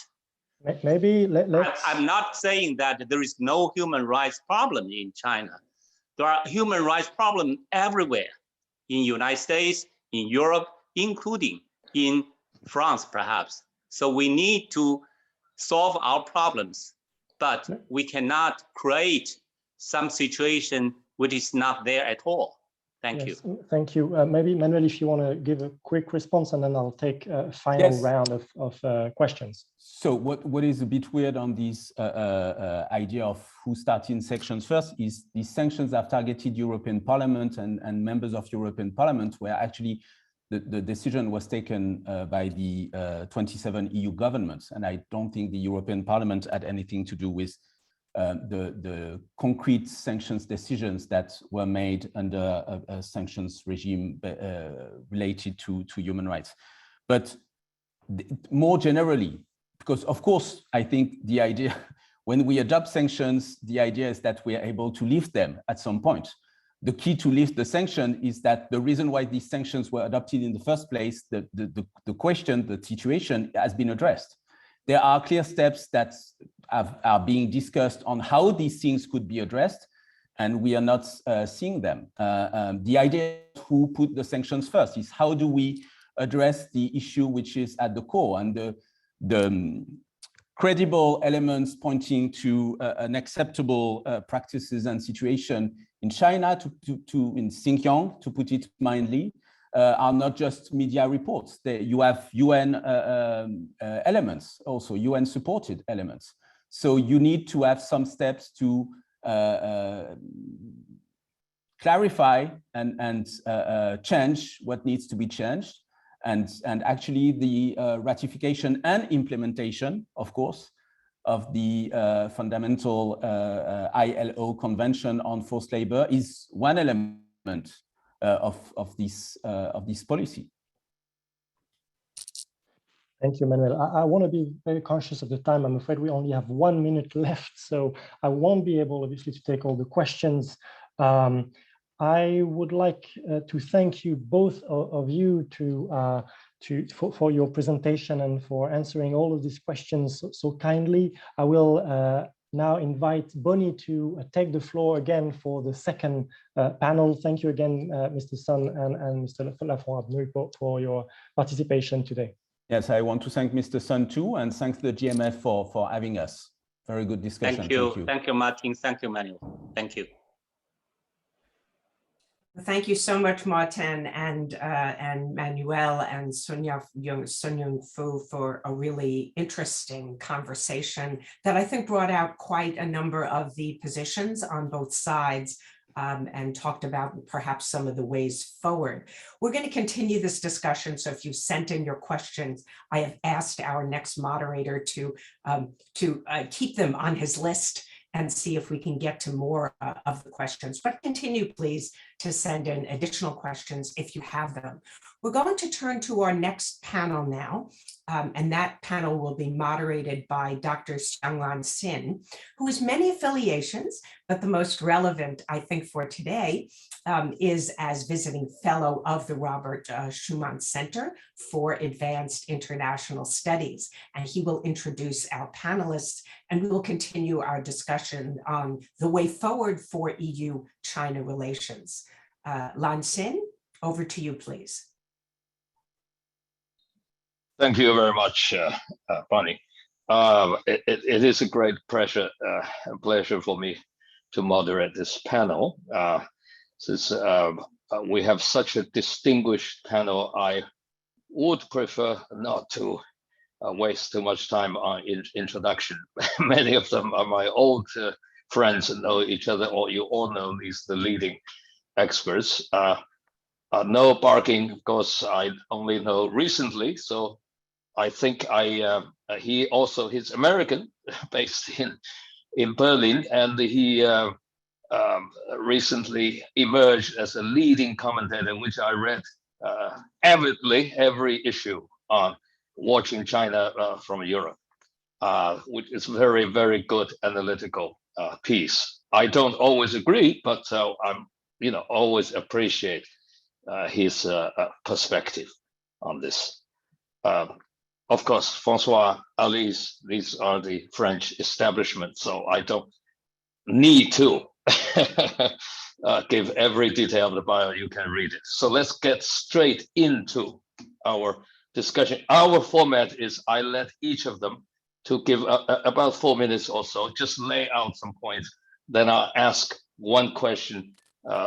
Maybe let's... I'm not saying that there is no human rights problem in China. There are human rights problems everywhere, in the United States, in Europe, including in France, perhaps. So we need to solve our problems, but we cannot create some situation which is not there at all. Thank you. Thank you. Maybe Manuel, if you want to give a quick response, and then I'll take a final round of questions. So what is a bit weird on this idea of who started sanctions first is these sanctions have targeted European Parliament and members of European Parliament, where actually the decision was taken by the 27 EU governments. And I don't think the European Parliament had anything to do with the concrete sanctions decisions that were made under a sanctions regime related to human rights. But more generally, because of course, I think the idea, when we adopt sanctions, the idea is that we are able to lift them at some point. The key to lift the sanction is that the reason why these sanctions were adopted in the first place, the question, the situation has been addressed. There are clear steps that are being discussed on how these things could be addressed, and we are not seeing them. The idea of who put the sanctions first is how do we address the issue which is at the core, and the credible elements pointing to unacceptable practices and situation in China, in Xinjiang, to put it mildly, are not just media reports. You have UN elements, also UN supported elements. So you need to have some steps to clarify and change what needs to be changed. And actually the ratification and implementation, of course, of the fundamental ILO Convention on Forced Labor is one element of this policy. Thank you, Manuel. I want to be very conscious of the time. I'm afraid we only have 1 minute left, so I won't be able, obviously, to take all the questions. I would like to thank you, both of you, for your presentation and for answering all of these questions so kindly. I will now invite Bonnie to take the floor again for the second panel. Thank you again, Mr. Sun and Mr. Lafont for your participation today. Yes, I want to thank Mr. Sun too, and thank the GMF for having us. Very good discussion. Thank you. Thank you, Martin. Thank you, Manuel. Thank you. Thank you so much, Martin and Manuel and Sun Yongfu for a really interesting conversation that I think brought out quite a number of the positions on both sides and talked about perhaps some of the ways forward. We're going to continue this discussion, so if you've sent in your questions, I have asked our next moderator to keep them on his list and see if we can get to more of the questions. But continue, please, to send in additional questions if you have them. We're going to turn to our next panel now, and that panel will be moderated by Dr. Xianglan Xin, who has many affiliations, but the most relevant, I think, for today is as visiting fellow of the Robert Schuman Center for Advanced International Studies. And he will introduce our panelists, and we will continue our discussion on the way forward for EU-China relations. Lan Xin, over to you, please. Thank you very much, Bonnie. It is a great pleasure for me to moderate this panel. Since we have such a distinguished panel, I would prefer not to waste too much time on introduction. Many of them are my old friends and know each other, or you all know these the leading experts. No Barkin, of course, I only know recently, so I think he's American, based in Berlin, and he recently emerged as a leading commentator, which I read avidly every issue on watching China from Europe, which is very, very good analytical piece. I don't always agree, but I'm, always appreciate his perspective on this. Of course, François, Alice, these are the French establishment, so I don't need to give every detail of the bio. You can read it. So let's get straight into our discussion. Our format is I let each of them to give about 4 minutes or so, just lay out some points. Then I'll ask one question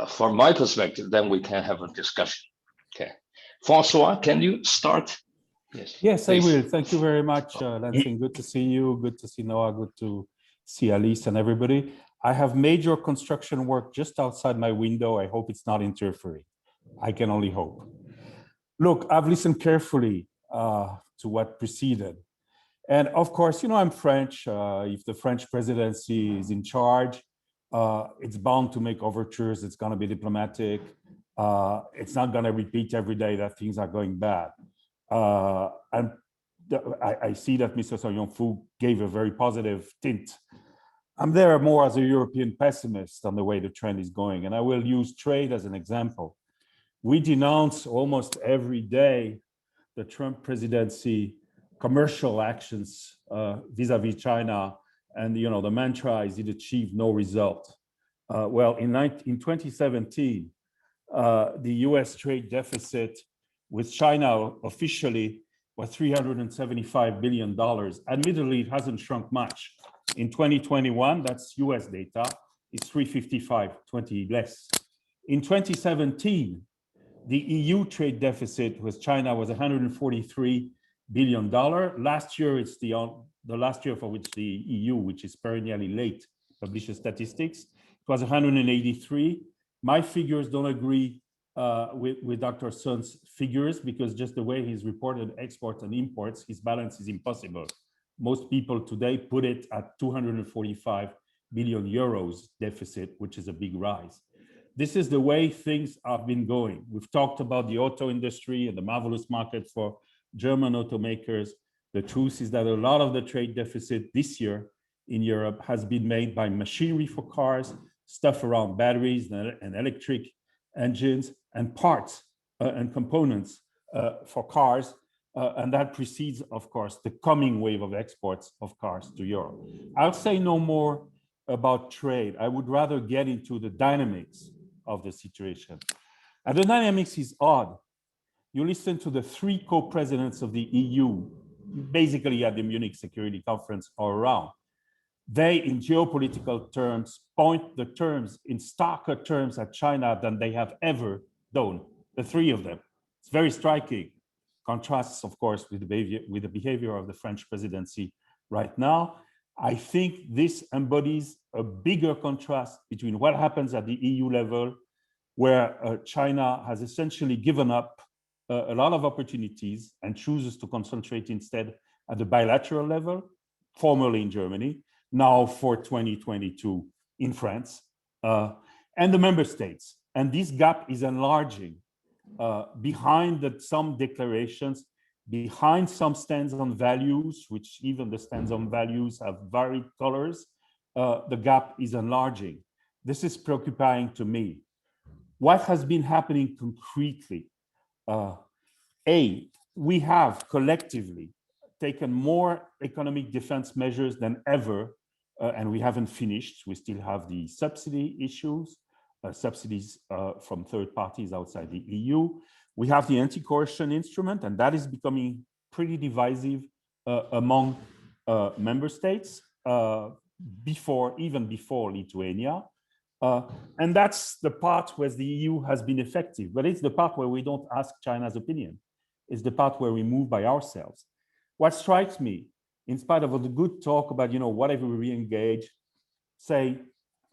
from my perspective, then we can have a discussion. Okay. François, can you start? Yes, I will. Thank you very much, Lansing. Good to see you. Good to see Noah. Good to see Alice and everybody. I have major construction work just outside my window. I hope it's not interfering. I can only hope. Look, I've listened carefully to what preceded. And of course, I'm French. If the French presidency is in charge, it's bound to make overtures. It's going to be diplomatic. It's not going to repeat every day that things are going bad. And I see that Mr. Yongfu gave a very positive tint. I'm there more as a European pessimist on the way the trend is going, and I will use trade as an example. We denounce almost every day the Trump presidency commercial actions vis-a-vis China, and the mantra is it achieved no result. Well, in 2017, the US trade deficit with China officially was $375 billion. Admittedly, it hasn't shrunk much. In 2021, that's US data, it's 355, 20 less. In 2017, the EU trade deficit with China was $143 billion. Last year, it's the last year for which the EU, which is perennially late, publishes statistics. It was 183. My figures don't agree with Dr. Sun's figures, because just the way he's reported exports and imports, his balance is impossible. Most people today put it at 245 billion euros deficit, which is a big rise. This is the way things have been going. We've talked about the auto industry and the marvelous market for German automakers. The truth is that a lot of the trade deficit this year in Europe has been made by machinery for cars, stuff around batteries and electric engines, and parts and components for cars. And that precedes, of course, the coming wave of exports of cars to Europe. I'll say no more about trade. I would rather get into the dynamics of the situation. And the dynamics is odd. You listen to the three co-presidents of the EU, basically at the Munich Security Conference or around. They, in geopolitical terms, point the terms in starker terms at China than they have ever done, the three of them. It's very striking. Contrasts, of course, with the behavior of the French presidency right now. I think this embodies a bigger contrast between what happens at the EU level, where China has essentially given up a lot of opportunities and chooses to concentrate instead at the bilateral level, formerly in Germany, now for 2022 in France, and the member states. And this gap is enlarging behind some declarations, behind some stands on values, which even the stands on values have varied colors. The gap is enlarging. This is preoccupying to me. What has been happening concretely? We have collectively taken more economic defense measures than ever, and we haven't finished. We still have the subsidy issues, subsidies from third parties outside the EU. We have the anti-coercion instrument, and that is becoming pretty divisive among member states, even before Lithuania. And that's the part where the EU has been effective, but it's the part where we don't ask China's opinion. It's the part where we move by ourselves. What strikes me, in spite of the good talk about, whatever we re-engage, say,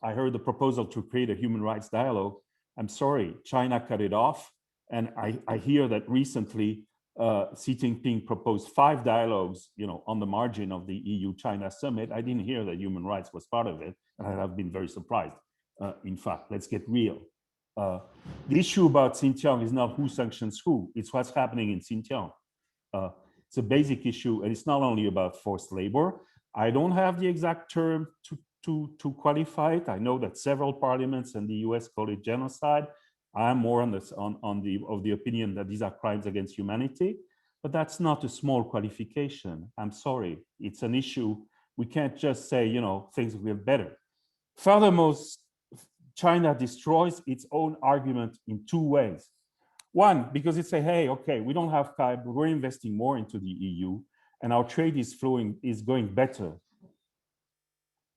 I heard the proposal to create a human rights dialogue. I'm sorry, China cut it off. And I hear that recently Xi Jinping proposed 5 dialogues, on the margin of the EU-China summit. I didn't hear that human rights was part of it, and I have been very surprised. In fact, let's get real. The issue about Xinjiang is not who sanctions who, it's what's happening in Xinjiang. It's a basic issue, and it's not only about forced labor. I don't have the exact term to qualify it. I know that several parliaments in the US call it genocide. I'm more of the opinion that these are crimes against humanity, but that's not a small qualification. I'm sorry, it's an issue. We can't just say, things will get better. Furthermore, China destroys its own argument in 2 ways. One, because it say, hey, okay, we don't have time, but we're investing more into the EU, and our trade is going better.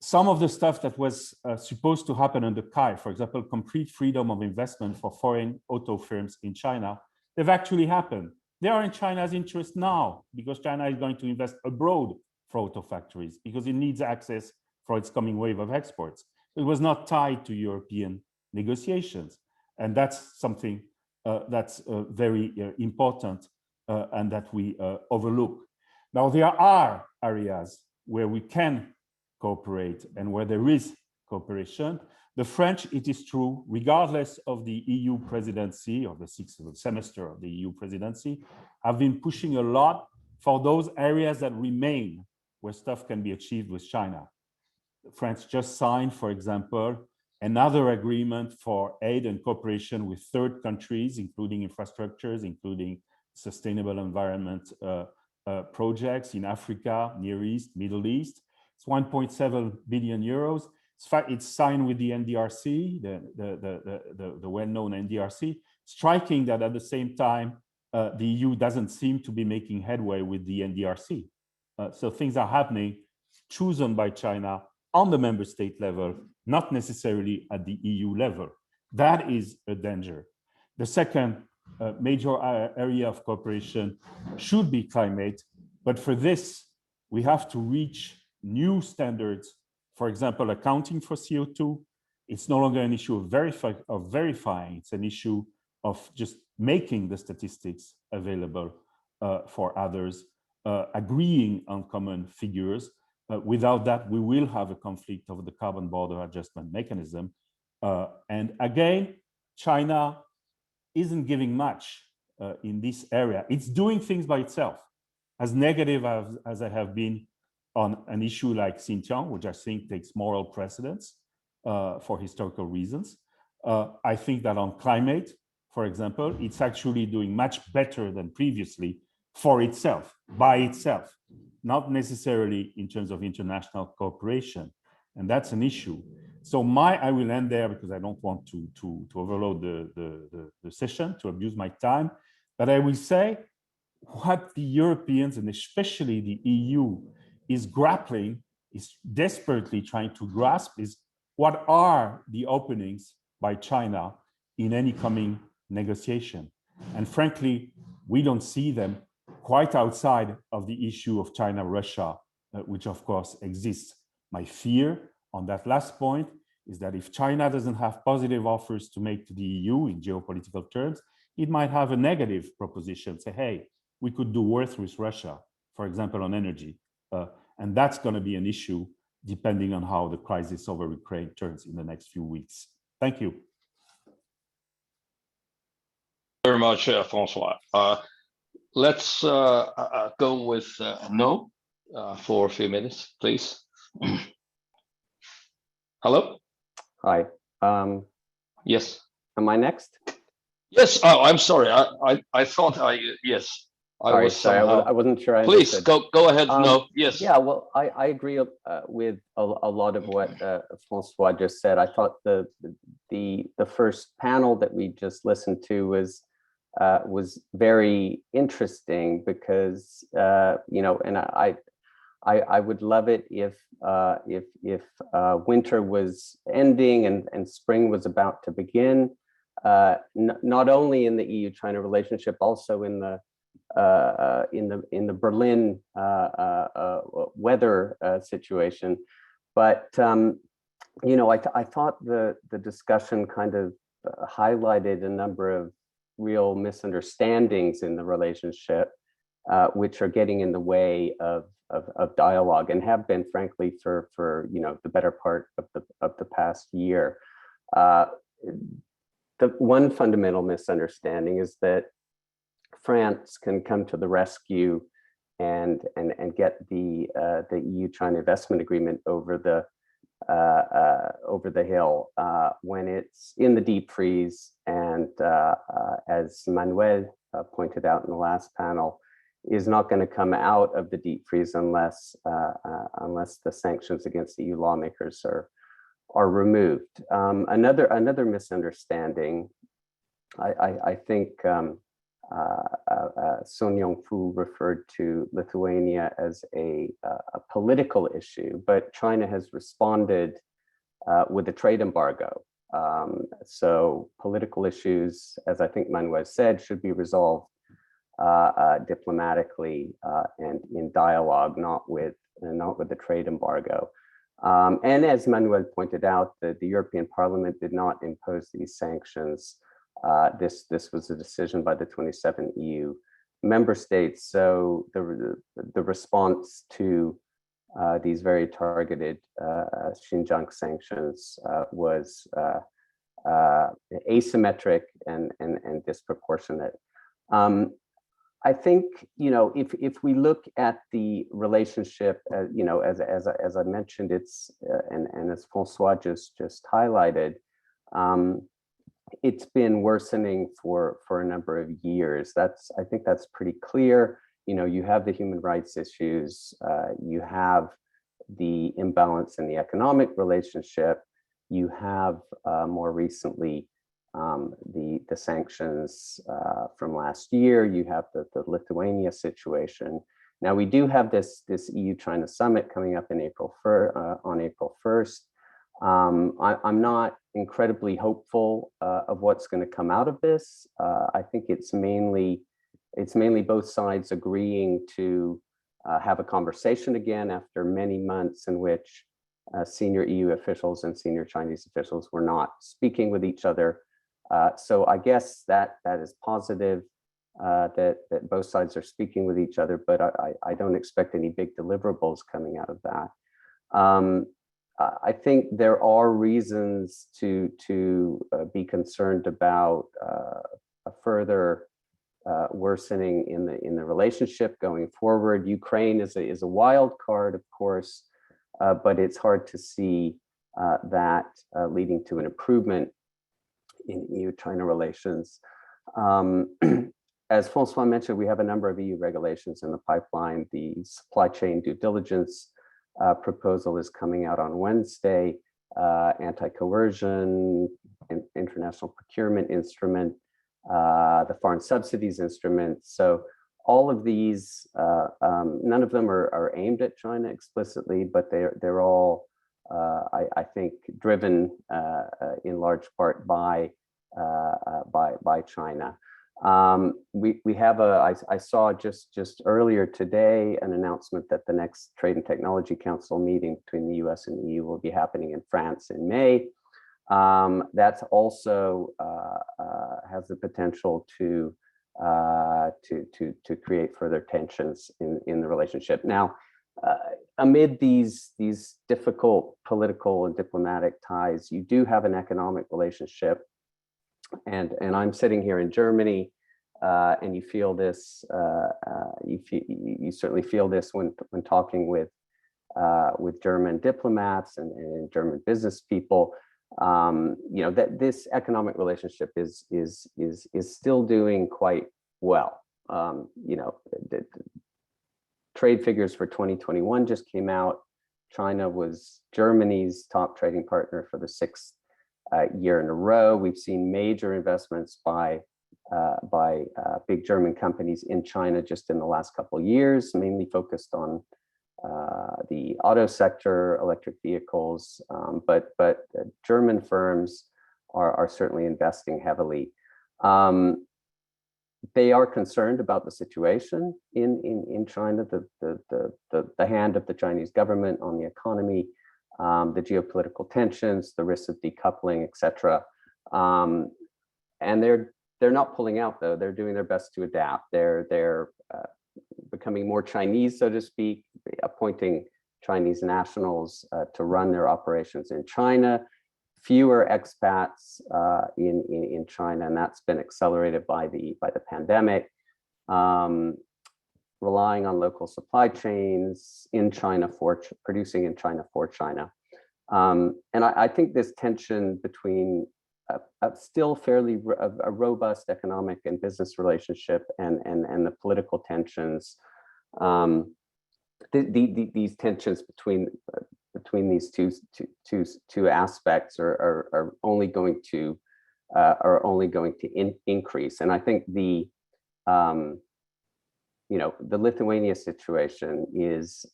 Some of the stuff that was supposed to happen under CAI, for example, complete freedom of investment for foreign auto firms in China, they've actually happened. They are in China's interest now, because China is going to invest abroad for auto factories, because it needs access for its coming wave of exports. It was not tied to European negotiations. And that's something that's very important and that we overlook. Now, there are areas where we can cooperate and where there is cooperation. The French, it is true, regardless of the EU presidency or the 6th semester of the EU presidency, have been pushing a lot for those areas that remain where stuff can be achieved with China. France just signed, for example, another agreement for aid and cooperation with 3rd countries, including infrastructures, including sustainable environment projects in Africa, Near East, Middle East. It's 1.7 billion euros. It's signed with the NDRC, the well-known NDRC, striking that at the same time, the EU doesn't seem to be making headway with the NDRC. So things are happening, chosen by China on the member state level, not necessarily at the EU level. That is a danger. The second major area of cooperation should be climate, but for this, we have to reach new standards. For example, accounting for CO2, it's no longer an issue of verifying, it's an issue of just making the statistics available for others, agreeing on common figures. Without that, we will have a conflict over the carbon border adjustment mechanism. And again, China isn't giving much in this area. It's doing things by itself. As negative as I have been on an issue like Xinjiang, which I think takes moral precedence for historical reasons. I think that on climate, for example, it's actually doing much better than previously for itself, by itself, not necessarily in terms of international cooperation. And that's an issue. So I will end there because I don't want to overload the session, to abuse my time. But I will say what the Europeans and especially the EU is grappling, is desperately trying to grasp is what are the openings by China in any coming negotiation. And frankly, we don't see them quite outside of the issue of China-Russia, which of course exists. My fear on that last point is that if China doesn't have positive offers to make to the EU in geopolitical terms, it might have a negative proposition, say, hey, we could do worse with Russia, for example, on energy. And that's going to be an issue depending on how the crisis over Ukraine turns in the next few weeks. Thank you. Very much, François. Let's go with No for a few minutes, please. Hello? Hi. Yes. Am I next? Yes. Oh, I'm sorry. I thought yes. I wasn't sure. I Please understood. go ahead. No. Yes. Yeah. Well, I agree with a lot of what François just said. I thought the first panel that we just listened to was very interesting because and I would love it if winter was ending and spring was about to begin. Not only in the EU-China relationship, also in the Berlin weather situation. But I thought the discussion kind of highlighted a number of real misunderstandings in the relationship, which are getting in the way of dialogue, and have been, frankly, for the better part of the past year. The one fundamental misunderstanding is that France can come to the rescue and get the EU-China investment agreement over the hill when it's in the deep freeze, and as Manuel pointed out in the last panel, is not going to come out of the deep freeze unless the sanctions against EU lawmakers are removed. Another misunderstanding, I think Sun Yongfu referred to Lithuania as a political issue, but China has responded with a trade embargo. So political issues, as I think Manuel said, should be resolved diplomatically and in dialogue, not with the trade embargo. And as Manuel pointed out, the European Parliament did not impose these sanctions. This was a decision by the 27 EU member states. So the response to these very targeted Xinjiang sanctions was asymmetric and disproportionate. I think, if we look at the relationship, as I mentioned, it's and as François just highlighted, it's been worsening for a number of years. I think that's pretty clear. You have the human rights issues, you have the imbalance in the economic relationship, you have more recently the sanctions from last year, you have the Lithuania situation. Now we do have this EU-China summit coming up in on April 1st. I'm not incredibly hopeful of what's going to come out of this. I think it's mainly both sides agreeing to have a conversation again after many months in which senior EU officials and senior Chinese officials were not speaking with each other. So I guess that is positive, that both sides are speaking with each other, but I don't expect any big deliverables coming out of that. I think there are reasons to be concerned about a further worsening in the relationship going forward. Ukraine is a wild card, of course, but it's hard to see that leading to an improvement in EU-China relations. As François mentioned, we have a number of EU regulations in the pipeline. The supply chain due diligence proposal is coming out on Wednesday, anti-coercion, international procurement instrument, the foreign subsidies instrument. So all of these, none of them are aimed at China explicitly, but they're all, I think, driven in large part by China. We have I saw just earlier today an announcement that the next Trade and Technology Council meeting between the US and the EU will be happening in France in May. That's also has the potential to create further tensions in the relationship. Now, amid these difficult political and diplomatic ties, you do have an economic relationship. And I'm sitting here in Germany, and you feel this. You certainly feel this when talking with German diplomats and German business people. That this economic relationship is still doing quite well. The trade figures for 2021 just came out. China was Germany's top trading partner for the sixth year in a row. We've seen major investments by big German companies in China just in the last couple of years, mainly focused on the auto sector, electric vehicles, but German firms are certainly investing heavily. They are concerned about the situation in China, the hand of the Chinese government on the economy, the geopolitical tensions, the risk of decoupling, etc. And they're they're not pulling out though. They're doing their best to adapt. They're becoming more Chinese, so to speak, appointing Chinese nationals to run their operations in China. Fewer expats in China, and that's been accelerated by the pandemic. Relying on local supply chains in China for producing in China for China. And I think this tension between a still fairly a robust economic and business relationship and the political tensions, these tensions between these two aspects are only going to increase. And I think the Lithuania situation is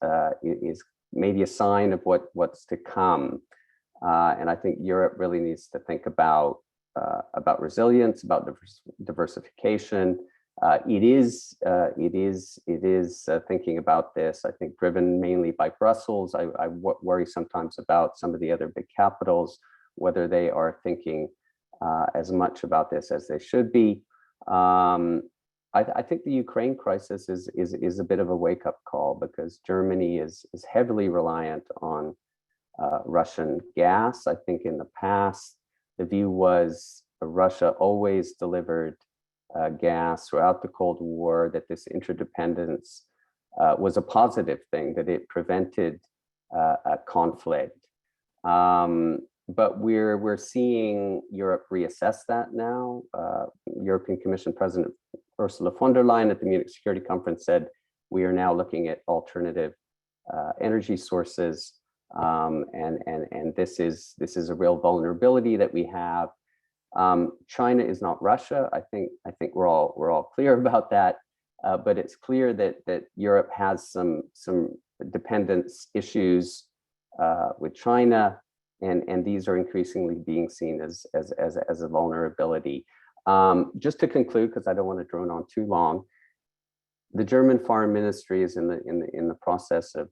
maybe a sign of what's to come. And I think Europe really needs to think about resilience, about diversification. It is thinking about this, I think, driven mainly by Brussels. I worry sometimes about some of the other big capitals, whether they are thinking as much about this as they should be. I think the Ukraine crisis is a bit of a wake-up call, because Germany is heavily reliant on Russian gas. I think in the past, the view was Russia always delivered gas throughout the Cold War, that this interdependence was a positive thing, that it prevented a conflict. But we're seeing Europe reassess that now. European Commission President Ursula von der Leyen at the Munich Security Conference said, we are now looking at alternative energy sources. And this is a real vulnerability that we have. China is not Russia. I think we're all clear about that. But it's clear that Europe has some dependence issues with China, and these are increasingly being seen as a vulnerability. Just to conclude, because I don't want to drone on too long, the German Foreign Ministry is in the process of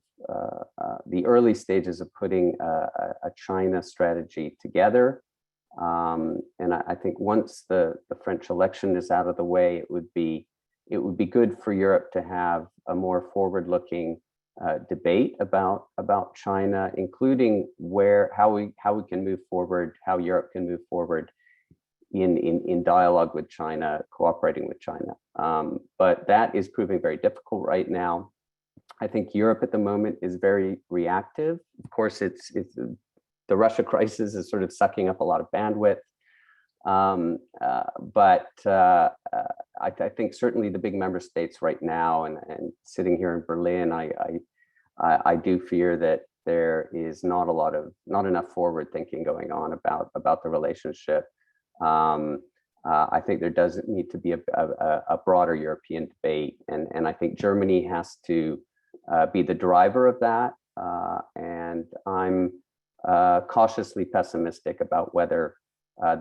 the early stages of putting a China strategy together. And I think once the French election is out of the way, it would be good for Europe to have a more forward-looking debate about China, including how we can move forward, how Europe can move forward in dialogue with China, cooperating with China. But that is proving very difficult right now. I think Europe at the moment is very reactive. Of course, it's the Russia crisis is sort of sucking up a lot of bandwidth. But I think certainly the big member states right now, and sitting here in Berlin, I do fear that there is not enough forward thinking going on about the relationship. I think there does need to be a broader European debate, and I think Germany has to be the driver of that. And I'm cautiously pessimistic about whether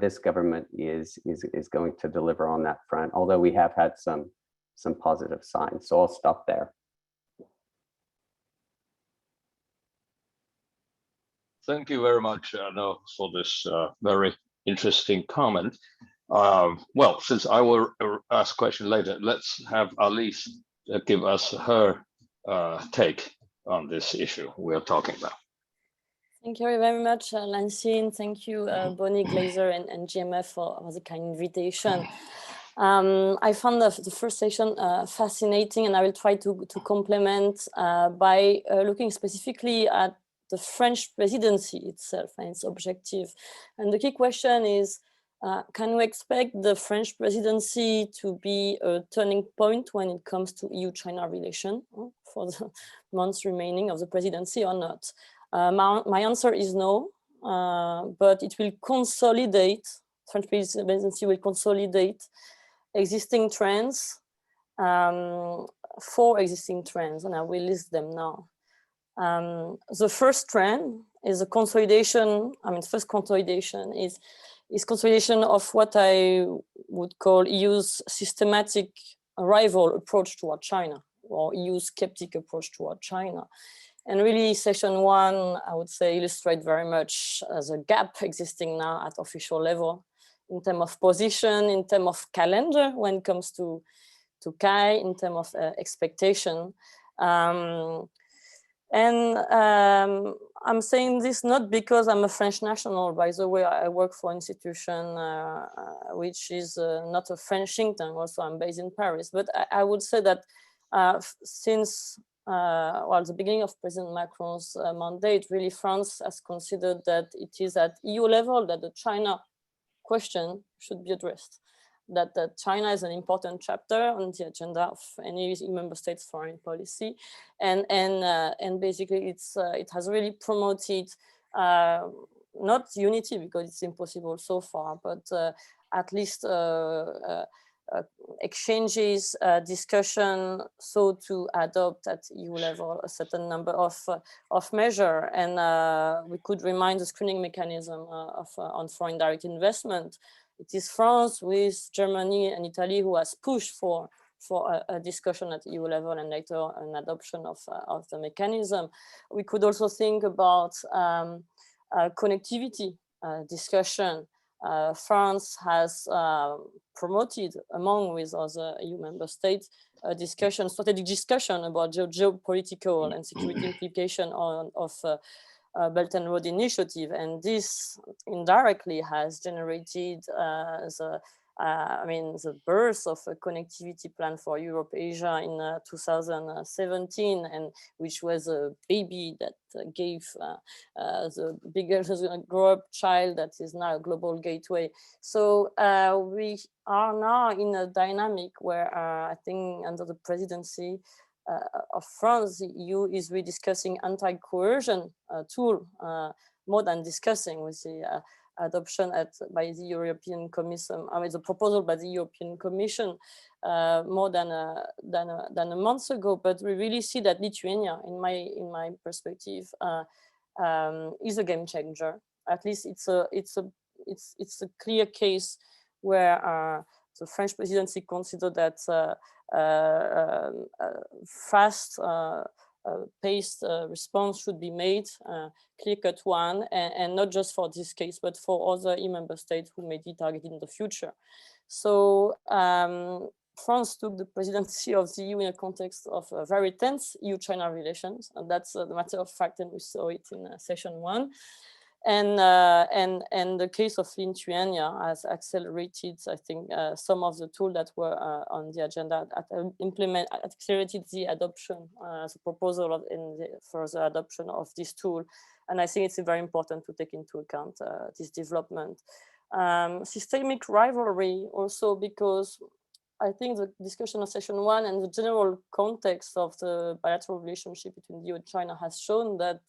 this government is going to deliver on that front, although we have had some positive signs. So I'll stop there. Thank you very much, Arnaud, for this very interesting comment. Well, since I will ask a question later, let's have Analyst give us her take on this issue we're talking about. Thank you very much, Lansing. Thank you, Bonnie, Glaser, and GMF for the kind invitation. I found the first session fascinating, and I will try to complement by looking specifically at the French presidency itself and its objective. And the key question is, can we expect the French presidency to be a turning point when it comes to EU-China relation for the months remaining of the presidency or not? My answer is no, but it will consolidate, French presidency will consolidate existing trends, 4 existing trends, and I will list them now. The first trend is a consolidation. First consolidation is consolidation of what I would call EU's systematic rival approach toward China, or EU skeptic approach toward China. And really, session 1, I would say, illustrate very much as a gap existing now at official level in terms of position, in terms of calendar when it comes to Kai, in terms of expectation. I'm saying this not because I'm a French national. By the way, I work for an institution which is not a French think tank. Also, I'm based in Paris. But I would say that since the beginning of President Macron's mandate, really France has considered that it is at EU level that the China question should be addressed. That China is an important chapter on the agenda of any member state's foreign policy, and basically it has really promoted not unity, because it's impossible so far, but at least exchanges, discussion, so to adopt at EU level a certain number of measures. And we could remind the screening mechanism on foreign direct investment. It is France with Germany and Italy who has pushed for a discussion at EU level and later an adoption of the mechanism. We could also think about connectivity discussion. France has promoted, among with other EU member states, a discussion, strategic discussion about geopolitical and security implication of Belt and Road Initiative, and this indirectly has generated the birth of a connectivity plan for Europe-Asia in 2017, and which was a baby that gave the bigger grow-up child that is now a global gateway. So we are now in a dynamic where I think under the presidency of France, the EU is rediscussing anti-coercion tool more than discussing, with the adoption by the European Commission, the proposal by the European Commission more than a month ago. But we really see that Lithuania, in my perspective, is a game changer. At least it's a clear case where the French presidency considered that fast paced response should be made, clear-cut one, and not just for this case, but for other EU member states who may be targeted in the future. So France took the presidency of the EU in a context of very tense EU-China relations, and that's the matter of fact, and we saw it in session 1. And the case of Lithuania has accelerated, I think, some of the tools that were on the agenda, accelerated the adoption, the proposal for the adoption of this tool. And I think it's very important to take into account this development. Systemic rivalry also, because I think the discussion of session 1 and the general context of the bilateral relationship between the EU and China has shown that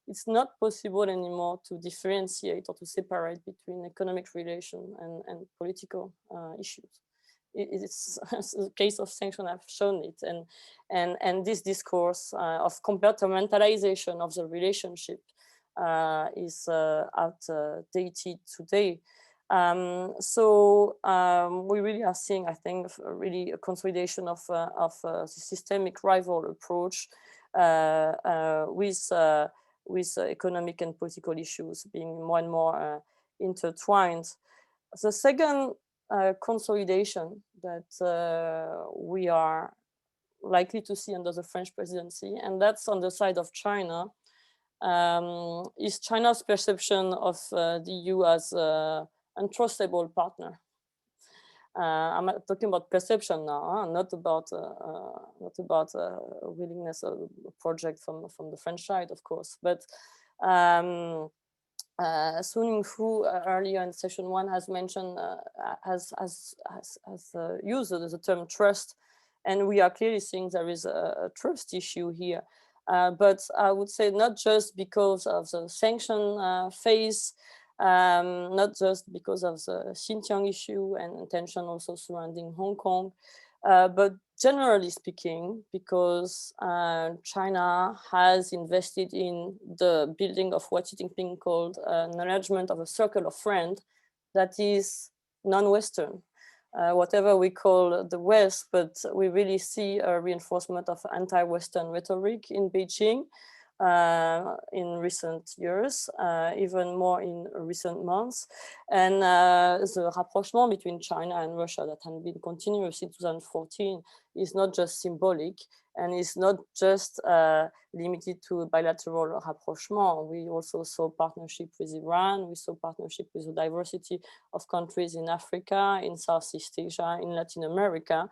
it's not possible anymore to differentiate or to separate between economic relation and political issues. It's the case of sanctions have shown it, and this discourse of compartmentalization of the relationship is outdated today. We really are seeing, I think, really a consolidation of the systemic rival approach with economic and political issues being more and more intertwined. The second consolidation that we are likely to see under the French presidency, and that's on the side of China, is China's perception of the EU as an untrustable partner. I'm talking about perception now, not about willingness of a project from the French side, of course. But Yongfu earlier in session 1 has mentioned has used the term trust, and we are clearly seeing there is a trust issue here. But I would say not just because of the sanction phase. Not just because of the Xinjiang issue and tension also surrounding Hong Kong, but generally speaking, because China has invested in the building of what Xi Jinping called management of a circle of friends that is non-Western. Whatever we call the West, but we really see a reinforcement of anti-Western rhetoric in Beijing. in recent years, even more in recent months. And the rapprochement between China and Russia that has been continuous since 2014 is not just symbolic, and it's not just limited to bilateral rapprochement. We also saw partnership with Iran, we saw partnership with a diversity of countries in Africa, in Southeast Asia, in Latin America.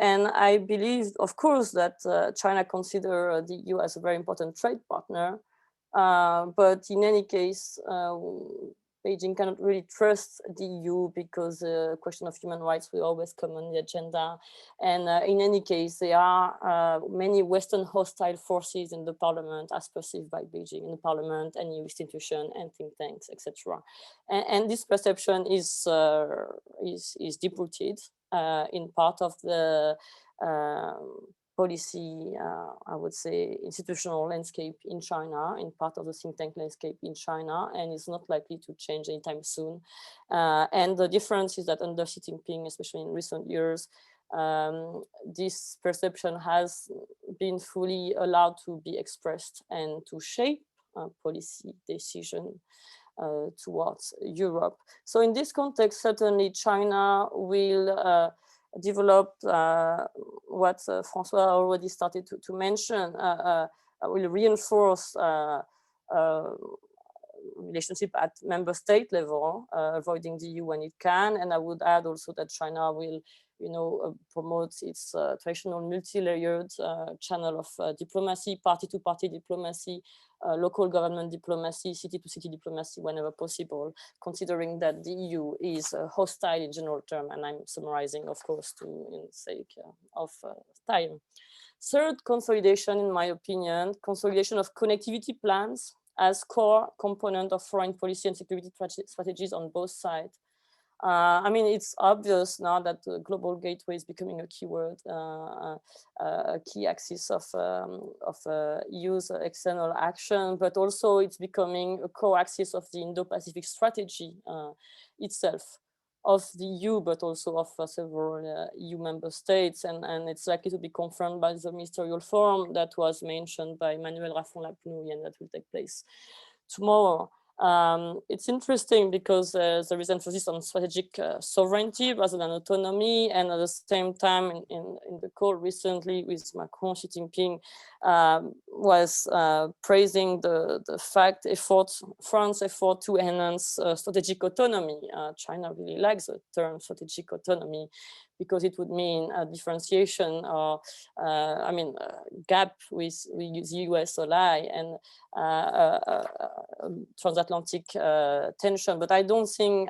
And I believe, of course, that China considers the EU as a very important trade partner. But in any case, Beijing cannot really trust the EU because the question of human rights will always come on the agenda. And in any case, there are many Western hostile forces in the parliament as perceived by Beijing in the parliament and EU institution and think tanks, etc. And this perception is deep-rooted in part of the policy, I would say, institutional landscape in China, in part of the think tank landscape in China, and it's not likely to change anytime soon. And the difference is that under Xi Jinping, especially in recent years, this perception has been fully allowed to be expressed and to shape policy decision towards Europe. So in this context, certainly China will develop what François already started to mention, will reinforce relationship at member state level, avoiding the EU when it can. And I would add also that China will, promote its traditional multi-layered channel of diplomacy, party-to-party diplomacy, local government diplomacy, city-to-city diplomacy whenever possible, considering that the EU is hostile in general term, and I'm summarizing, of course, in sake of time. Third, consolidation, in my opinion, consolidation of connectivity plans as core component of foreign policy and security strategies on both sides. I mean, it's obvious now that the global gateway is becoming a keyword, a key axis of EU's external action, but also it's becoming a core axis of the Indo-Pacific strategy itself, of the EU, but also of several EU member states, and it's likely to be confirmed by the ministerial forum that was mentioned by Manuel, Lafont, Rapnouil, and that will take place tomorrow. It's interesting because there is emphasis on strategic sovereignty rather than autonomy, and at the same time in the call recently with Macron, Xi Jinping was praising the France's effort to enhance strategic autonomy. China really likes the term strategic autonomy because it would mean a differentiation or, gap with the US ally and transatlantic tension. But I don't think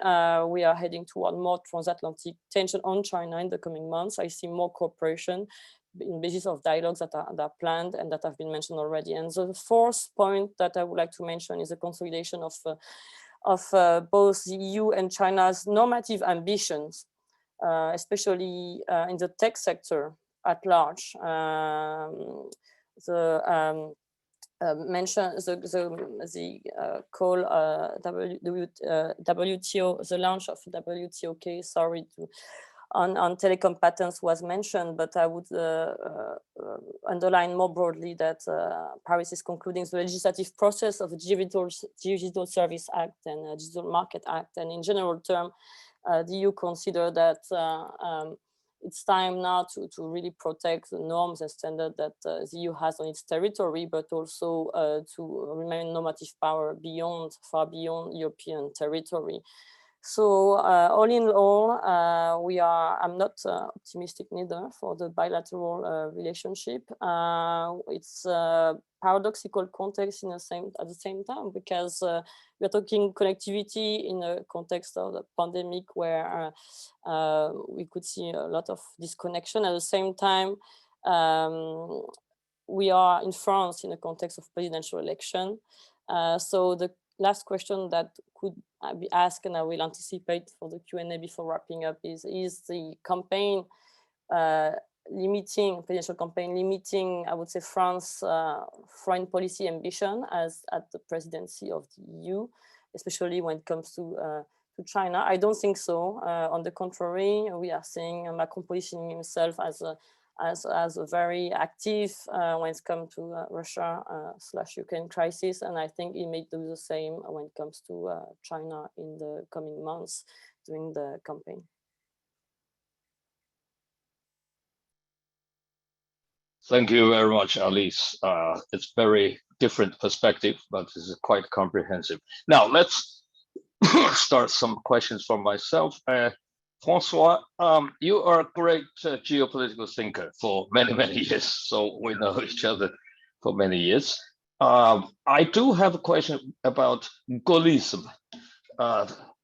we are heading toward more transatlantic tension on China in the coming months. I see more cooperation in basis of dialogues that are planned and that have been mentioned already. And the fourth point that I would like to mention is the consolidation of both the EU and China's normative ambitions, especially in the tech sector at large. Mention the call WTO, the launch of WTO case, sorry, on telecom patents was mentioned, but I would underline more broadly that Paris is concluding the legislative process of the Digital Service Act and Digital Market Act, and in general term, the EU consider that it's time now to really protect the norms and standards that the EU has on its territory, but also to remain normative power far beyond European territory. So all in all, I'm not optimistic neither for the bilateral relationship. It's a paradoxical context at the same time, because we're talking connectivity in a context of the pandemic where we could see a lot of disconnection. At the same time, we are in France in a context of presidential election. So the last question that could be asked, and I will anticipate for the Q&A before wrapping up, is the campaign presidential campaign limiting, I would say, France foreign policy ambition as at the presidency of the EU, especially when it comes to China? I don't think so. On the contrary, we are seeing Macron positioning himself as as a very active when it comes to Russia/Ukraine crisis, and I think he may do the same when it comes to China in the coming months during the campaign. Thank you very much, Alice. It's very different perspective, but this is quite comprehensive. Now let's start some questions from myself. François, you are a great geopolitical thinker for many, many years, so we know each other for many years. I do have a question about Gaullism,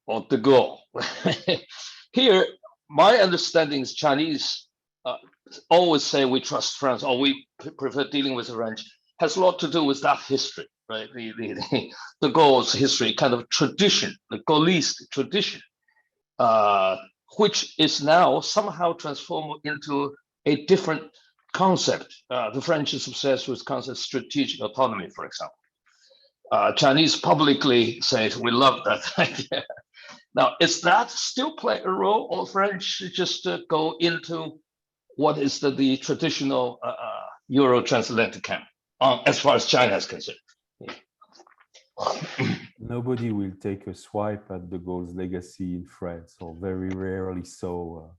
or de Gaulle. Here, my understanding is Chinese always say we trust France, or we prefer dealing with the French, has a lot to do with that history, right? The Gaulle's history, kind of tradition, the Gaullist tradition, which is now somehow transformed into a different concept. The French is obsessed with concept strategic autonomy, for example. Chinese publicly say we love that idea. Now, is that still play a role, or French just go into what is the traditional Euro-transatlantic camp, as far as China is concerned? Nobody will take a swipe at de Gaulle's legacy in France, or very rarely so.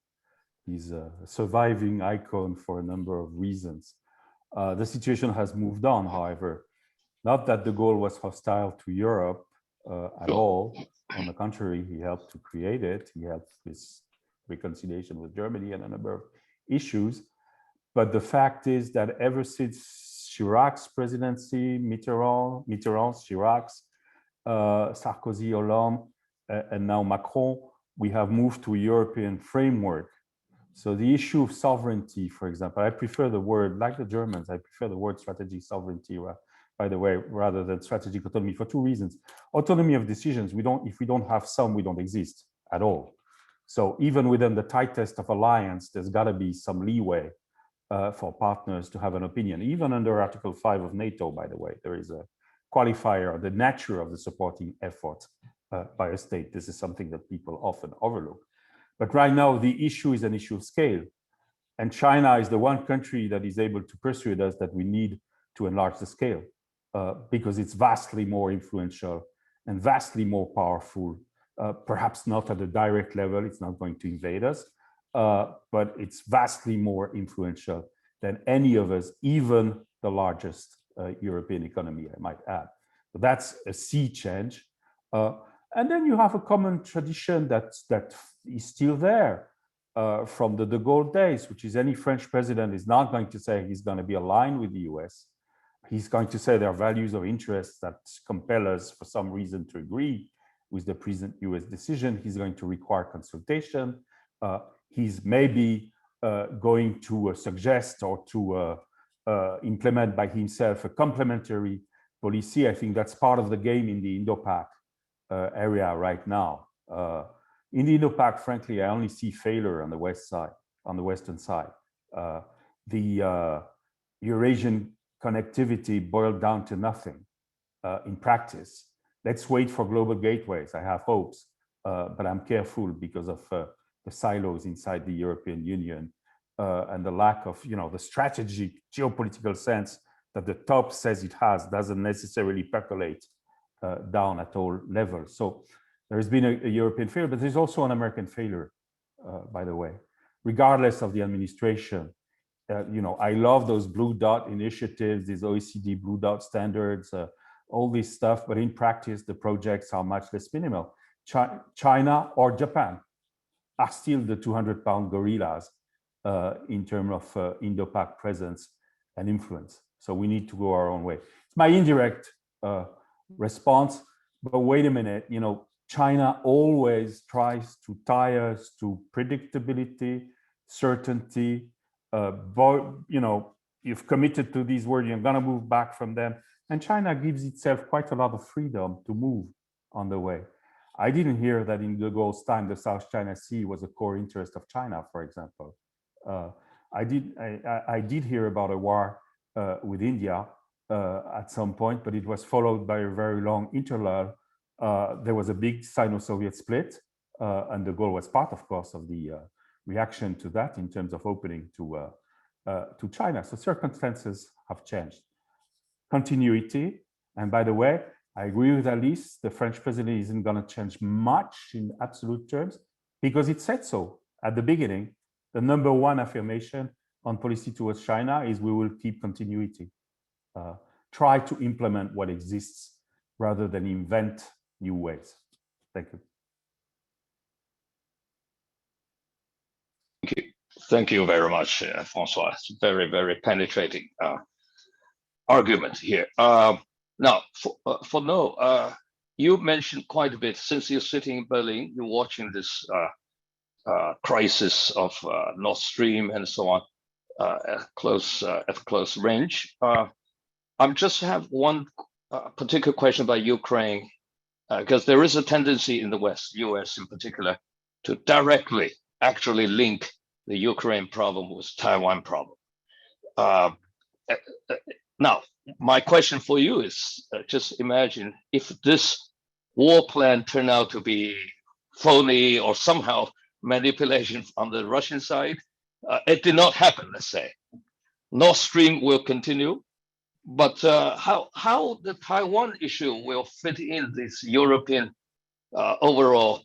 He's a surviving icon for a number of reasons. The situation has moved on, however. Not that de Gaulle was hostile to Europe at all. On the contrary, he helped to create it. He helped this reconciliation with Germany and a number of issues. But the fact is that ever since Chirac's presidency, Mitterrand's, Chirac's, Sarkozy, Hollande, and now Macron, we have moved to a European framework. So the issue of sovereignty, for example, I prefer the word, like the Germans, I prefer the word strategic sovereignty, by the way, rather than strategic autonomy, for two reasons. Autonomy of decisions, if we don't have some, we don't exist at all. So even within the tightest of alliance, there's got to be some leeway for partners to have an opinion. Even under Article 5 of NATO, by the way, there is a qualifier on the nature of the supporting effort by a state. This is something that people often overlook. But right now, the issue is an issue of scale. And China is the one country that is able to persuade us that we need to enlarge the scale because it's vastly more influential and vastly more powerful. Perhaps not at a direct level, it's not going to invade us, but it's vastly more influential than any of us, even the largest European economy, I might add. So that's a sea change. And then you have a common tradition that is still there from the de Gaulle days, which is any French president is not going to say he's going to be aligned with the US. He's going to say there are values of interest that compel us for some reason to agree with the present US decision. He's going to require consultation. He's maybe going to suggest or to implement by himself a complementary policy. I think that's part of the game in the Indo-Pac area right now. In the Indo-Pac, frankly, I only see failure on the west side, on the western side. The Eurasian connectivity boiled down to nothing in practice. Let's wait for global gateways. I have hopes, but I'm careful because of the silos inside the European Union and the lack of, the strategic geopolitical sense that the top says it has doesn't necessarily percolate down at all levels. So there has been a European failure, but there's also an American failure, by the way, regardless of the administration. I love those blue dot initiatives, these OECD blue dot standards, all this stuff, but in practice, the projects are much less minimal. China or Japan are still the 200-pound gorillas in terms of Indo-Pac presence and influence. So we need to go our own way. It's my indirect response, but wait a minute, China always tries to tie us to predictability, certainty. You've committed to these words, you're going to move back from them. And China gives itself quite a lot of freedom to move on the way. I didn't hear that in de Gaulle's time, the South China Sea was a core interest of China, for example. I did hear about a war with India at some point, but it was followed by a very long interlude. There was a big Sino-Soviet split, and de Gaulle was part, of course, of the reaction to that in terms of opening to to China. So circumstances have changed. Continuity, and by the way, I agree with Alice, the French president isn't going to change much in absolute terms because it said so at the beginning. The number one affirmation on policy towards China is we will keep continuity. Try to implement what exists rather than invent new ways. Thank you. Thank you very much, François. It's very, very penetrating argument here. Now, for Noah, you mentioned quite a bit, since you're sitting in Berlin, you're watching this crisis of Nord Stream and so on at close range. I just have one particular question about Ukraine, because there is a tendency in the West, US in particular, to directly actually link the Ukraine problem with Taiwan problem. Now, my question for you is, just imagine if this war plan turned out to be phony or somehow manipulation on the Russian side. It did not happen, let's say. Nord Stream will continue, but how the Taiwan issue will fit in this European overall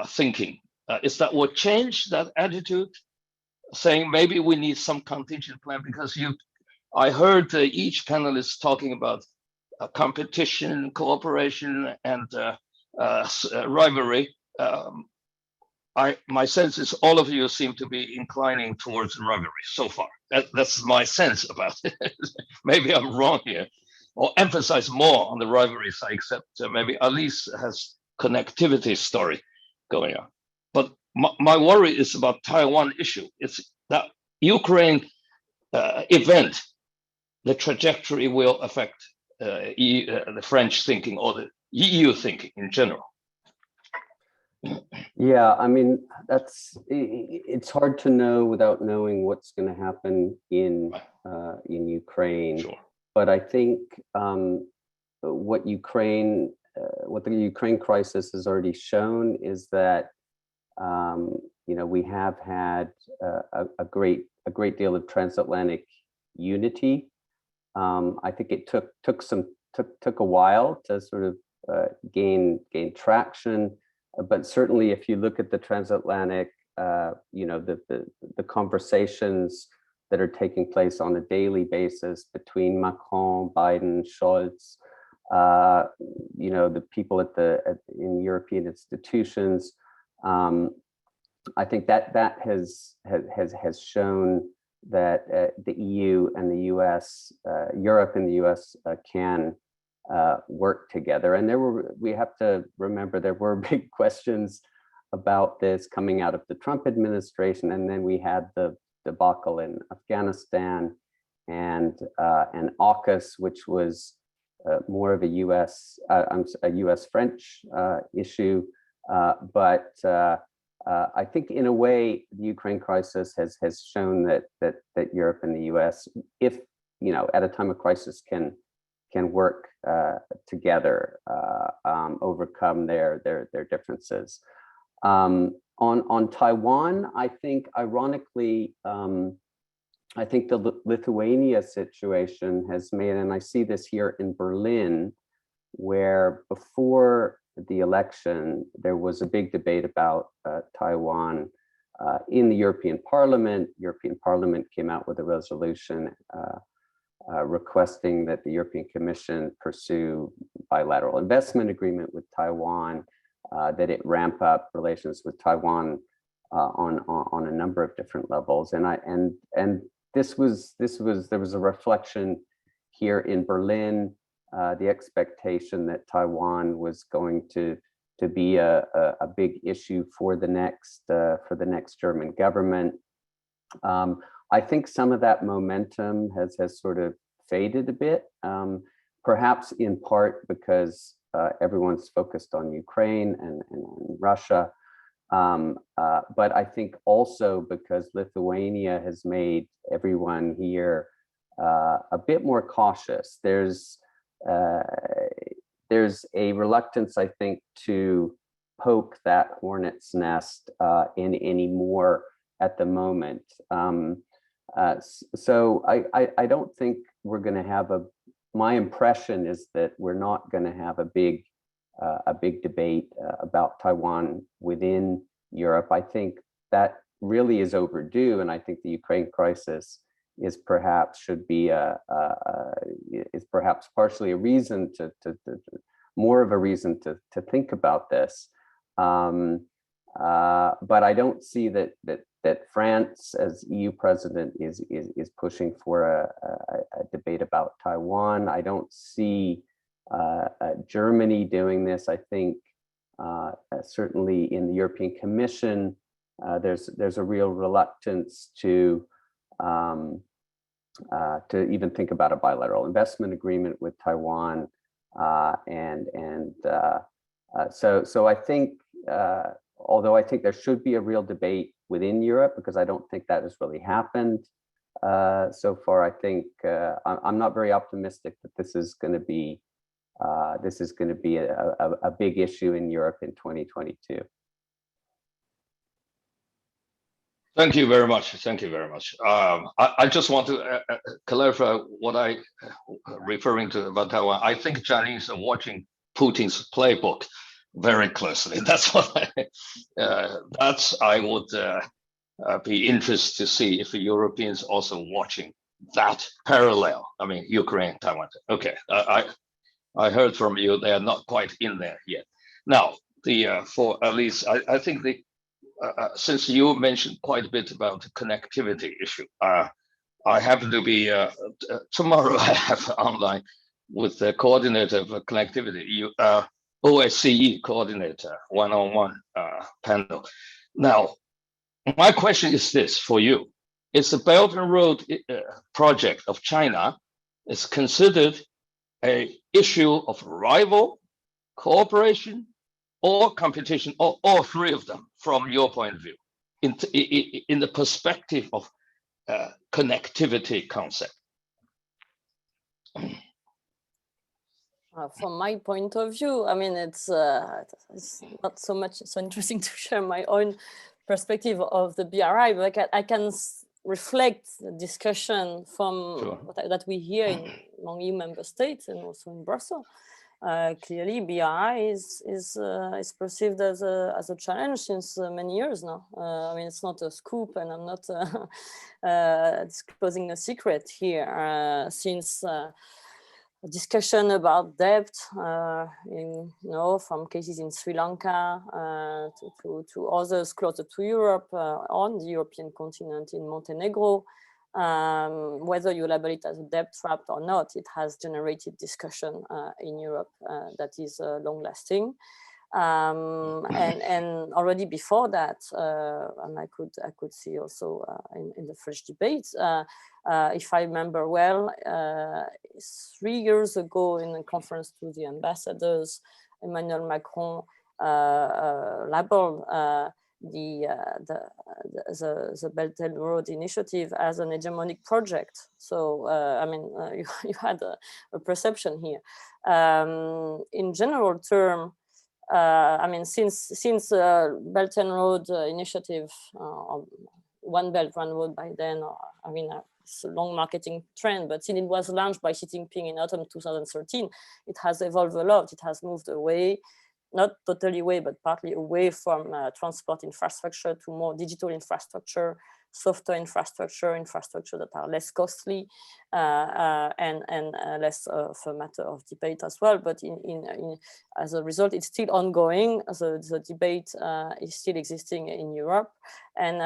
thinking? Is that what changed that attitude, saying maybe we need some contingent plan? Because I heard each panelist talking about competition, cooperation, and rivalry. My sense is all of you seem to be inclining towards rivalry so far. That's my sense about it. Maybe I'm wrong here, or emphasize more on the rivalry side, except maybe Alice has connectivity story going on. But my worry is about Taiwan issue. It's that Ukraine event, the trajectory will affect the French thinking or the EU thinking in general. Yeah, I mean, it's hard to know without knowing what's going to happen in Ukraine. Sure. But I think what the Ukraine crisis has already shown is that we have had a great deal of transatlantic unity. I think it took a while to sort of gain traction. But certainly, if you look at the transatlantic, the conversations that are taking place on a daily basis between Macron, Biden, Scholz, the people in European institutions, I think that has shown that the EU and the US, Europe and the US can work together. And we have to remember there were big questions about this coming out of the Trump administration, and then we had the debacle in Afghanistan and AUKUS, which was more of a US-French issue. But I think in a way, the Ukraine crisis has shown that Europe and the US, if at a time of crisis, can work together, overcome their differences. On Taiwan, I think ironically, I think the Lithuania situation has made, and I see this here in Berlin, where before the election, there was a big debate about Taiwan in the European Parliament. European Parliament came out with a resolution requesting that the European Commission pursue bilateral investment agreement with Taiwan, that it ramp up relations with Taiwan on a number of different levels. And there was a reflection here in Berlin, the expectation that Taiwan was going to be a big issue for the next German government. I think some of that momentum has sort of faded a bit, perhaps in part because everyone's focused on Ukraine and Russia, but I think also because Lithuania has made everyone here a bit more cautious. There's a reluctance, I think, to poke that hornet's nest in any more at the moment. So I don't think we're going to have my impression is that we're not going to have a big debate about Taiwan within Europe. I think that really is overdue, and I think the Ukraine crisis is perhaps partially a reason to more of a reason to think about this. But I don't see that France, as EU president, is pushing for a debate about Taiwan. I don't see Germany doing this. I think certainly in the European Commission, there's a real reluctance to even think about a bilateral investment agreement with Taiwan, so I think, although I think there should be a real debate within Europe, because I don't think that has really happened so far. I think I'm not very optimistic that this is going to be a big issue in Europe in 2022. Thank you very much. Thank you very much. I just want to clarify what I referring to about Taiwan. I think Chinese are watching Putin's playbook very closely. That's what I would be interested to see if the Europeans also watching that parallel. I mean, Ukraine, Taiwan. Okay, I heard from you they are not quite in there yet. Now, for at least I think since you mentioned quite a bit about the connectivity issue, I happen to be tomorrow. I have online with the coordinator of connectivity, OSCE coordinator, one-on-one panel. Now, my question is this for you: is the Belt and Road project of China is considered an issue of rival, cooperation, or competition, or all three of them, from your point of view, in the perspective of connectivity concept? From my point of view, I mean, it's not so interesting to share my own perspective of the BRI, but I can reflect the discussion from that we hear among EU member states and also in Brussels. Clearly, BRI is perceived as a challenge since many years now. I mean, it's not a scoop, and I'm not disclosing a secret here. Since discussion about debt, from cases in Sri Lanka to others closer to Europe, on the European continent in Montenegro. Whether you label it as a debt trap or not, it has generated discussion in Europe that is long-lasting. And already before that, and I could see also in the French debates, if I remember well, 3 years ago in a conference to the ambassadors, Emmanuel Macron labeled the Belt and Road Initiative as an hegemonic project. So, I mean, you had a perception here. In general term, I mean, since Belt and Road Initiative, One Belt, One Road by then, I mean, it's a long marketing trend, but since it was launched by Xi Jinping in autumn 2013, it has evolved a lot. It has moved away, not totally away, but partly away from transport infrastructure to more digital infrastructure, software infrastructure that are less costly and less of a matter of debate as well. But as a result, it's still ongoing. The debate is still existing in Europe, and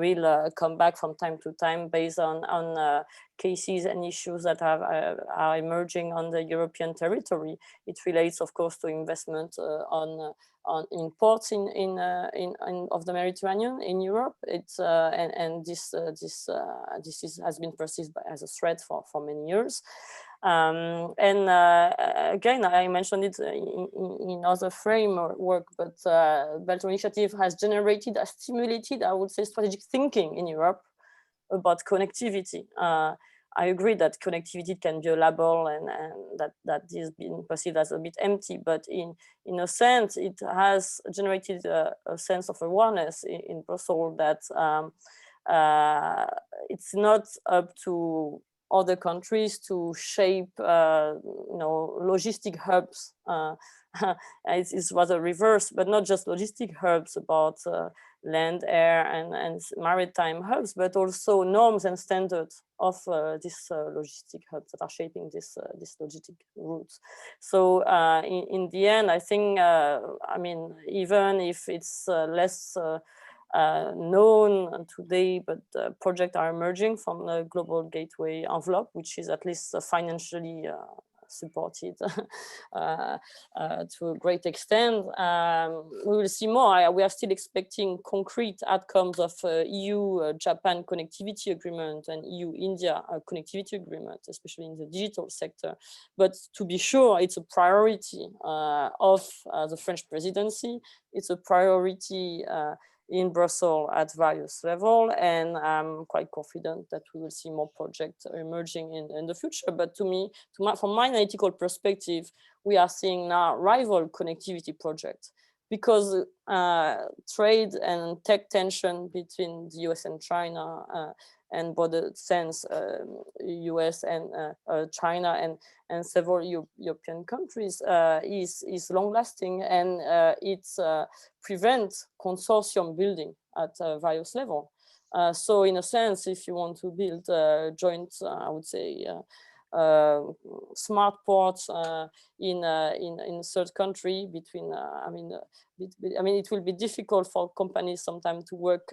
will come back from time to time based on cases and issues that are emerging on the European territory. It relates, of course, to investment on imports of the Mediterranean in Europe. It's this has been perceived as a threat for many years. Again, I mentioned it in other framework, but Belt Initiative has stimulated, I would say, strategic thinking in Europe about connectivity. I agree that connectivity can be a label and that is being perceived as a bit empty, but in a sense, it has generated a sense of awareness in Brussels that it's not up to other countries to shape, logistic hubs. It's rather reverse, but not just logistic hubs about land, air, and maritime hubs, but also norms and standards of these logistic hubs that are shaping this logistic routes. So in the end, I think, even if it's less known today, but projects are emerging from the Global Gateway envelope, which is at least financially supported to a great extent. We will see more. We are still expecting concrete outcomes of EU-Japan connectivity agreement and EU-India connectivity agreement, especially in the digital sector. But to be sure, it's a priority of the French presidency. It's a priority in Brussels at various levels, and I'm quite confident that we will see more projects emerging in the future. But from my analytical perspective, we are seeing now rival connectivity projects because trade and tech tension between the US and China and broader sense, US and China and several European countries is long-lasting, and it prevents consortium building at various levels. So in a sense, if you want to build joint, I would say, smart ports in a third country between, it will be difficult for companies sometimes to work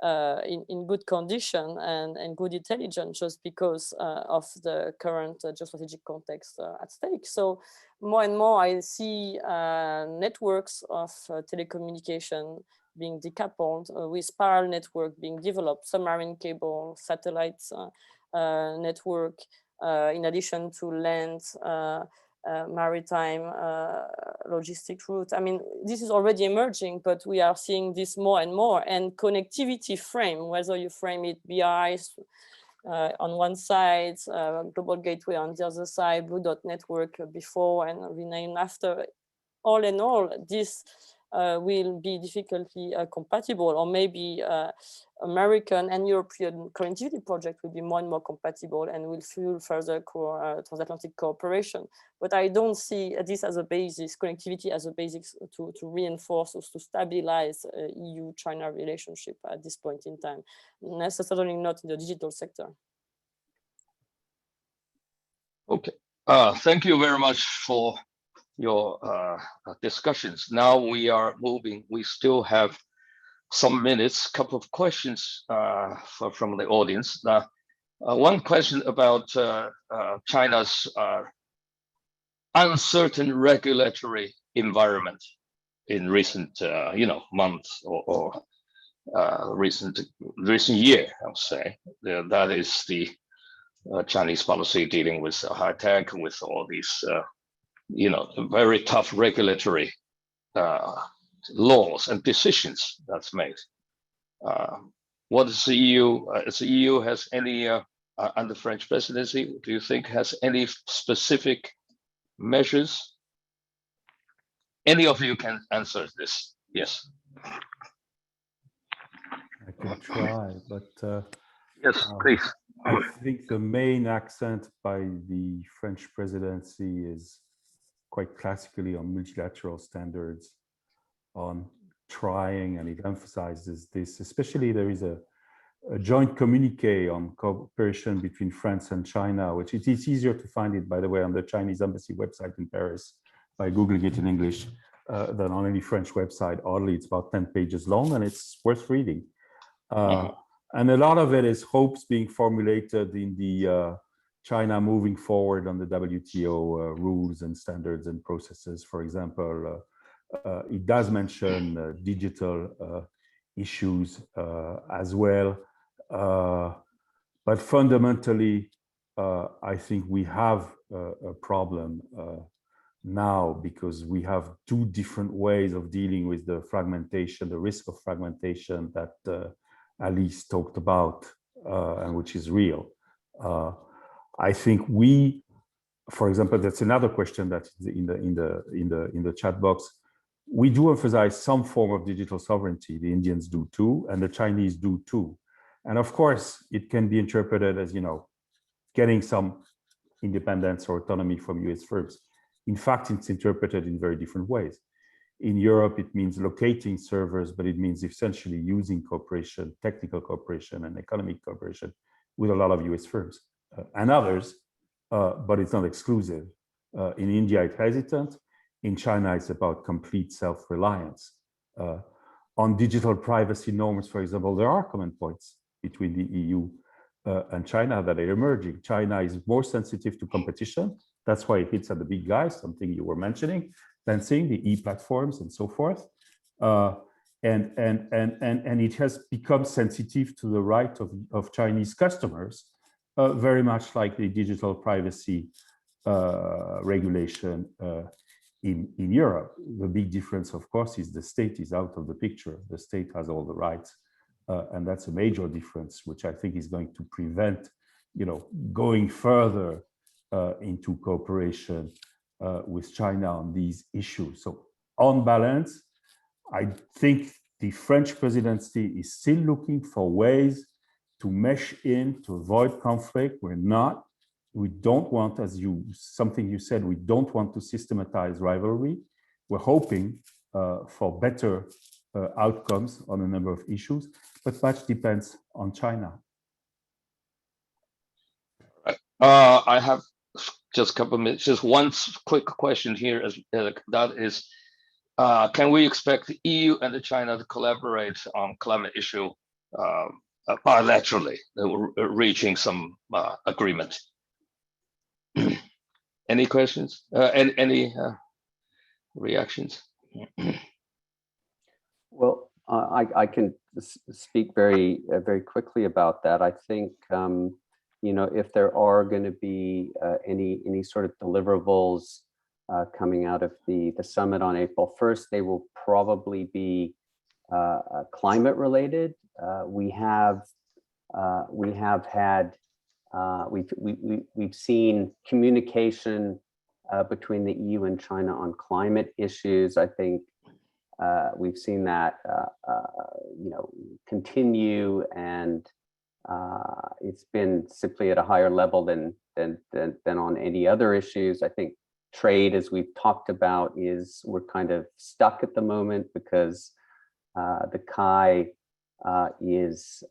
in good condition and good intelligence just because of the current geostrategic context at stake. So more and more I see networks of telecommunication being decoupled with parallel network being developed, submarine cable, satellites network, in addition to land, maritime, logistic route. This is already emerging, but we are seeing this more and more. And connectivity frame, whether you frame it BI on one side, Global Gateway on the other side, Blue Dot Network before and renamed after, all in all, this will be difficultly compatible, or maybe American and European connectivity project will be more and more compatible and will fuel further transatlantic cooperation. But I don't see this as a basis, connectivity as a basis to reinforce or to stabilize EU-China relationship at this point in time, necessarily not in the digital sector. Okay, thank you very much for your discussions. Now we are moving. We still have some minutes, couple of questions from the audience. One question about China's uncertain regulatory environment in recent, months or recent year, I would say. That is the Chinese policy dealing with high tech, with all these very tough regulatory laws and decisions that's made. What is the EU? As the EU has any, under French presidency, do you think has any specific measures? Any of you can answer this. Yes. I can try, but yes, please. I think the main accent by the French presidency is quite classically on multilateral standards, on trying, and it emphasizes this, especially there is a joint communique on cooperation between France and China, which it is easier to find it, by the way, on the Chinese embassy website in Paris by Googling it in English than on any French website. Oddly, it's about 10 pages long and it's worth reading. And a lot of it is hopes being formulated in the China moving forward on the WTO rules and standards and processes. For example, it does mention digital issues as well. But fundamentally, I think we have a problem now because we have two different ways of dealing with the fragmentation, the risk of fragmentation that Alice talked about, and which is real. I think we, for example, that's another question that's in the chat box. We do emphasize some form of digital sovereignty. The Indians do too, and the Chinese do too. And of course, it can be interpreted as, getting some independence or autonomy from US firms. In fact, it's interpreted in very different ways. In Europe, it means locating servers, but it means essentially using cooperation, technical cooperation and economic cooperation with a lot of US firms and others, but it's not exclusive. In India, it's hesitant. In China, it's about complete self-reliance. On digital privacy norms, for example, there are common points between the EU and China that are emerging. China is more sensitive to competition. That's why it hits at the big guys, something you were mentioning, fencing, the e-platforms and so forth. And it has become sensitive to the right of Chinese customers, very much like the digital privacy regulation in Europe. The big difference, of course, is the state is out of the picture. The state has all the rights. And that's a major difference, which I think is going to prevent, going further into cooperation with China on these issues. So on balance, I think the French presidency is still looking for ways to mesh in, to avoid conflict. We don't want, something you said, we don't want to systematize rivalry. We're hoping for better outcomes on a number of issues, but much depends on China. I have just a couple of minutes, just one quick question here, that is, can we expect the EU and China to collaborate on climate issue bilaterally, reaching some agreement? Any questions? Any reactions? Well, I can speak very quickly about that. I think if there are going to be any sort of deliverables coming out of the summit on April 1st, they will probably be climate related. We've seen communication between the EU and China on climate issues. I think we've seen that continue, and it's been simply at a higher level than on any other issues. I think trade, as we've talked about, we're kind of stuck at the moment because the CAI is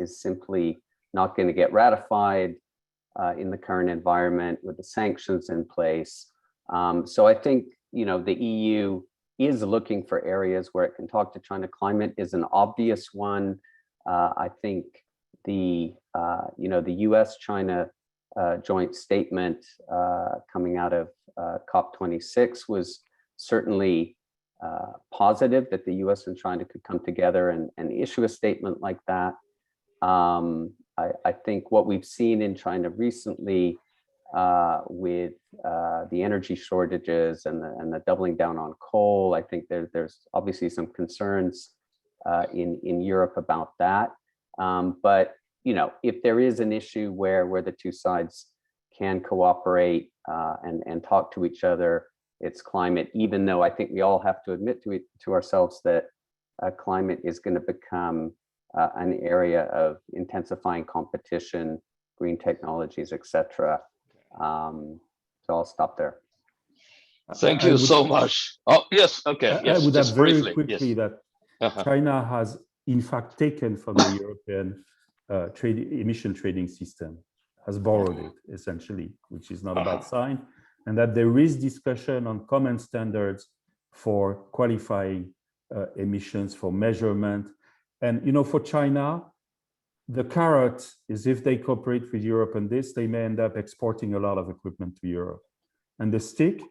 simply not going to get ratified in the current environment with the sanctions in place. So I think the EU is looking for areas where it can talk to China. Climate is an obvious one. I think the U.S.-China joint statement coming out of COP26 was certainly positive, that the U.S. and China could come together and issue a statement like that. I think what we've seen in China recently with the energy shortages and the doubling down on coal, I think there's obviously some concerns in Europe about that. But if there is an issue where the two sides can cooperate and talk to each other, it's climate, even though I think we all have to admit to ourselves that climate is going to become an area of intensifying competition, green technologies, etc. So I'll stop there. Thank you so much. Oh, yes, okay. Yes, I would add very briefly, quickly yes. that China has, in fact, taken from the European emission trading system, has borrowed it, essentially, which is not a bad sign, and that there is discussion on common standards for qualifying emissions, for measurement. And, for China, the carrot is if they cooperate with Europe on this, they may end up exporting a lot of equipment to Europe. And the stick,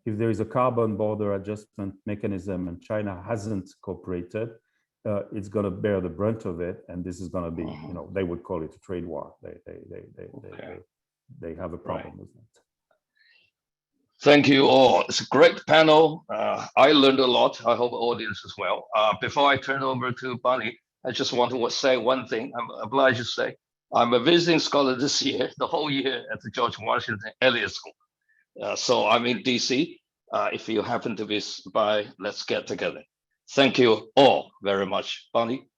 if there is a carbon border adjustment mechanism and China hasn't cooperated, it's going to bear the brunt of it. And this is going to be, they would call it a trade war. They have a problem with that. Thank you all. It's a great panel. I learned a lot. I hope the audience as well. Before I turn over to Bonnie, I just want to say one thing. I'm obliged to say, I'm a visiting scholar this year, the whole year at the George Washington Elliott School. So I'm in DC. If you happen to be by, let's get together. Thank you all very much. Bonnie?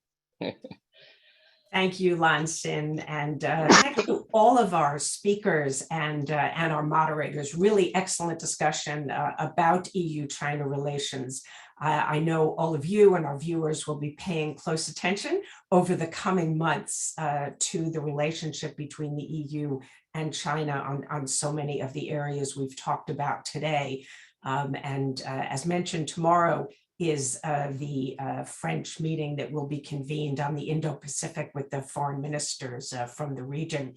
Thank you, Lan Xin, and thank you all of our speakers and our moderators. Really excellent discussion about EU-China relations. I know all of you and our viewers will be paying close attention over the coming months to the relationship between the EU and China on so many of the areas we've talked about today. As mentioned, tomorrow is the French meeting that will be convened on the Indo-Pacific with the foreign ministers from the region.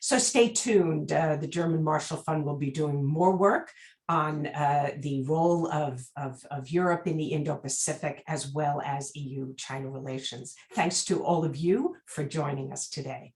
So stay tuned. The German Marshall Fund will be doing more work on the role of Europe in the Indo-Pacific as well as EU-China relations. Thanks to all of you for joining us today.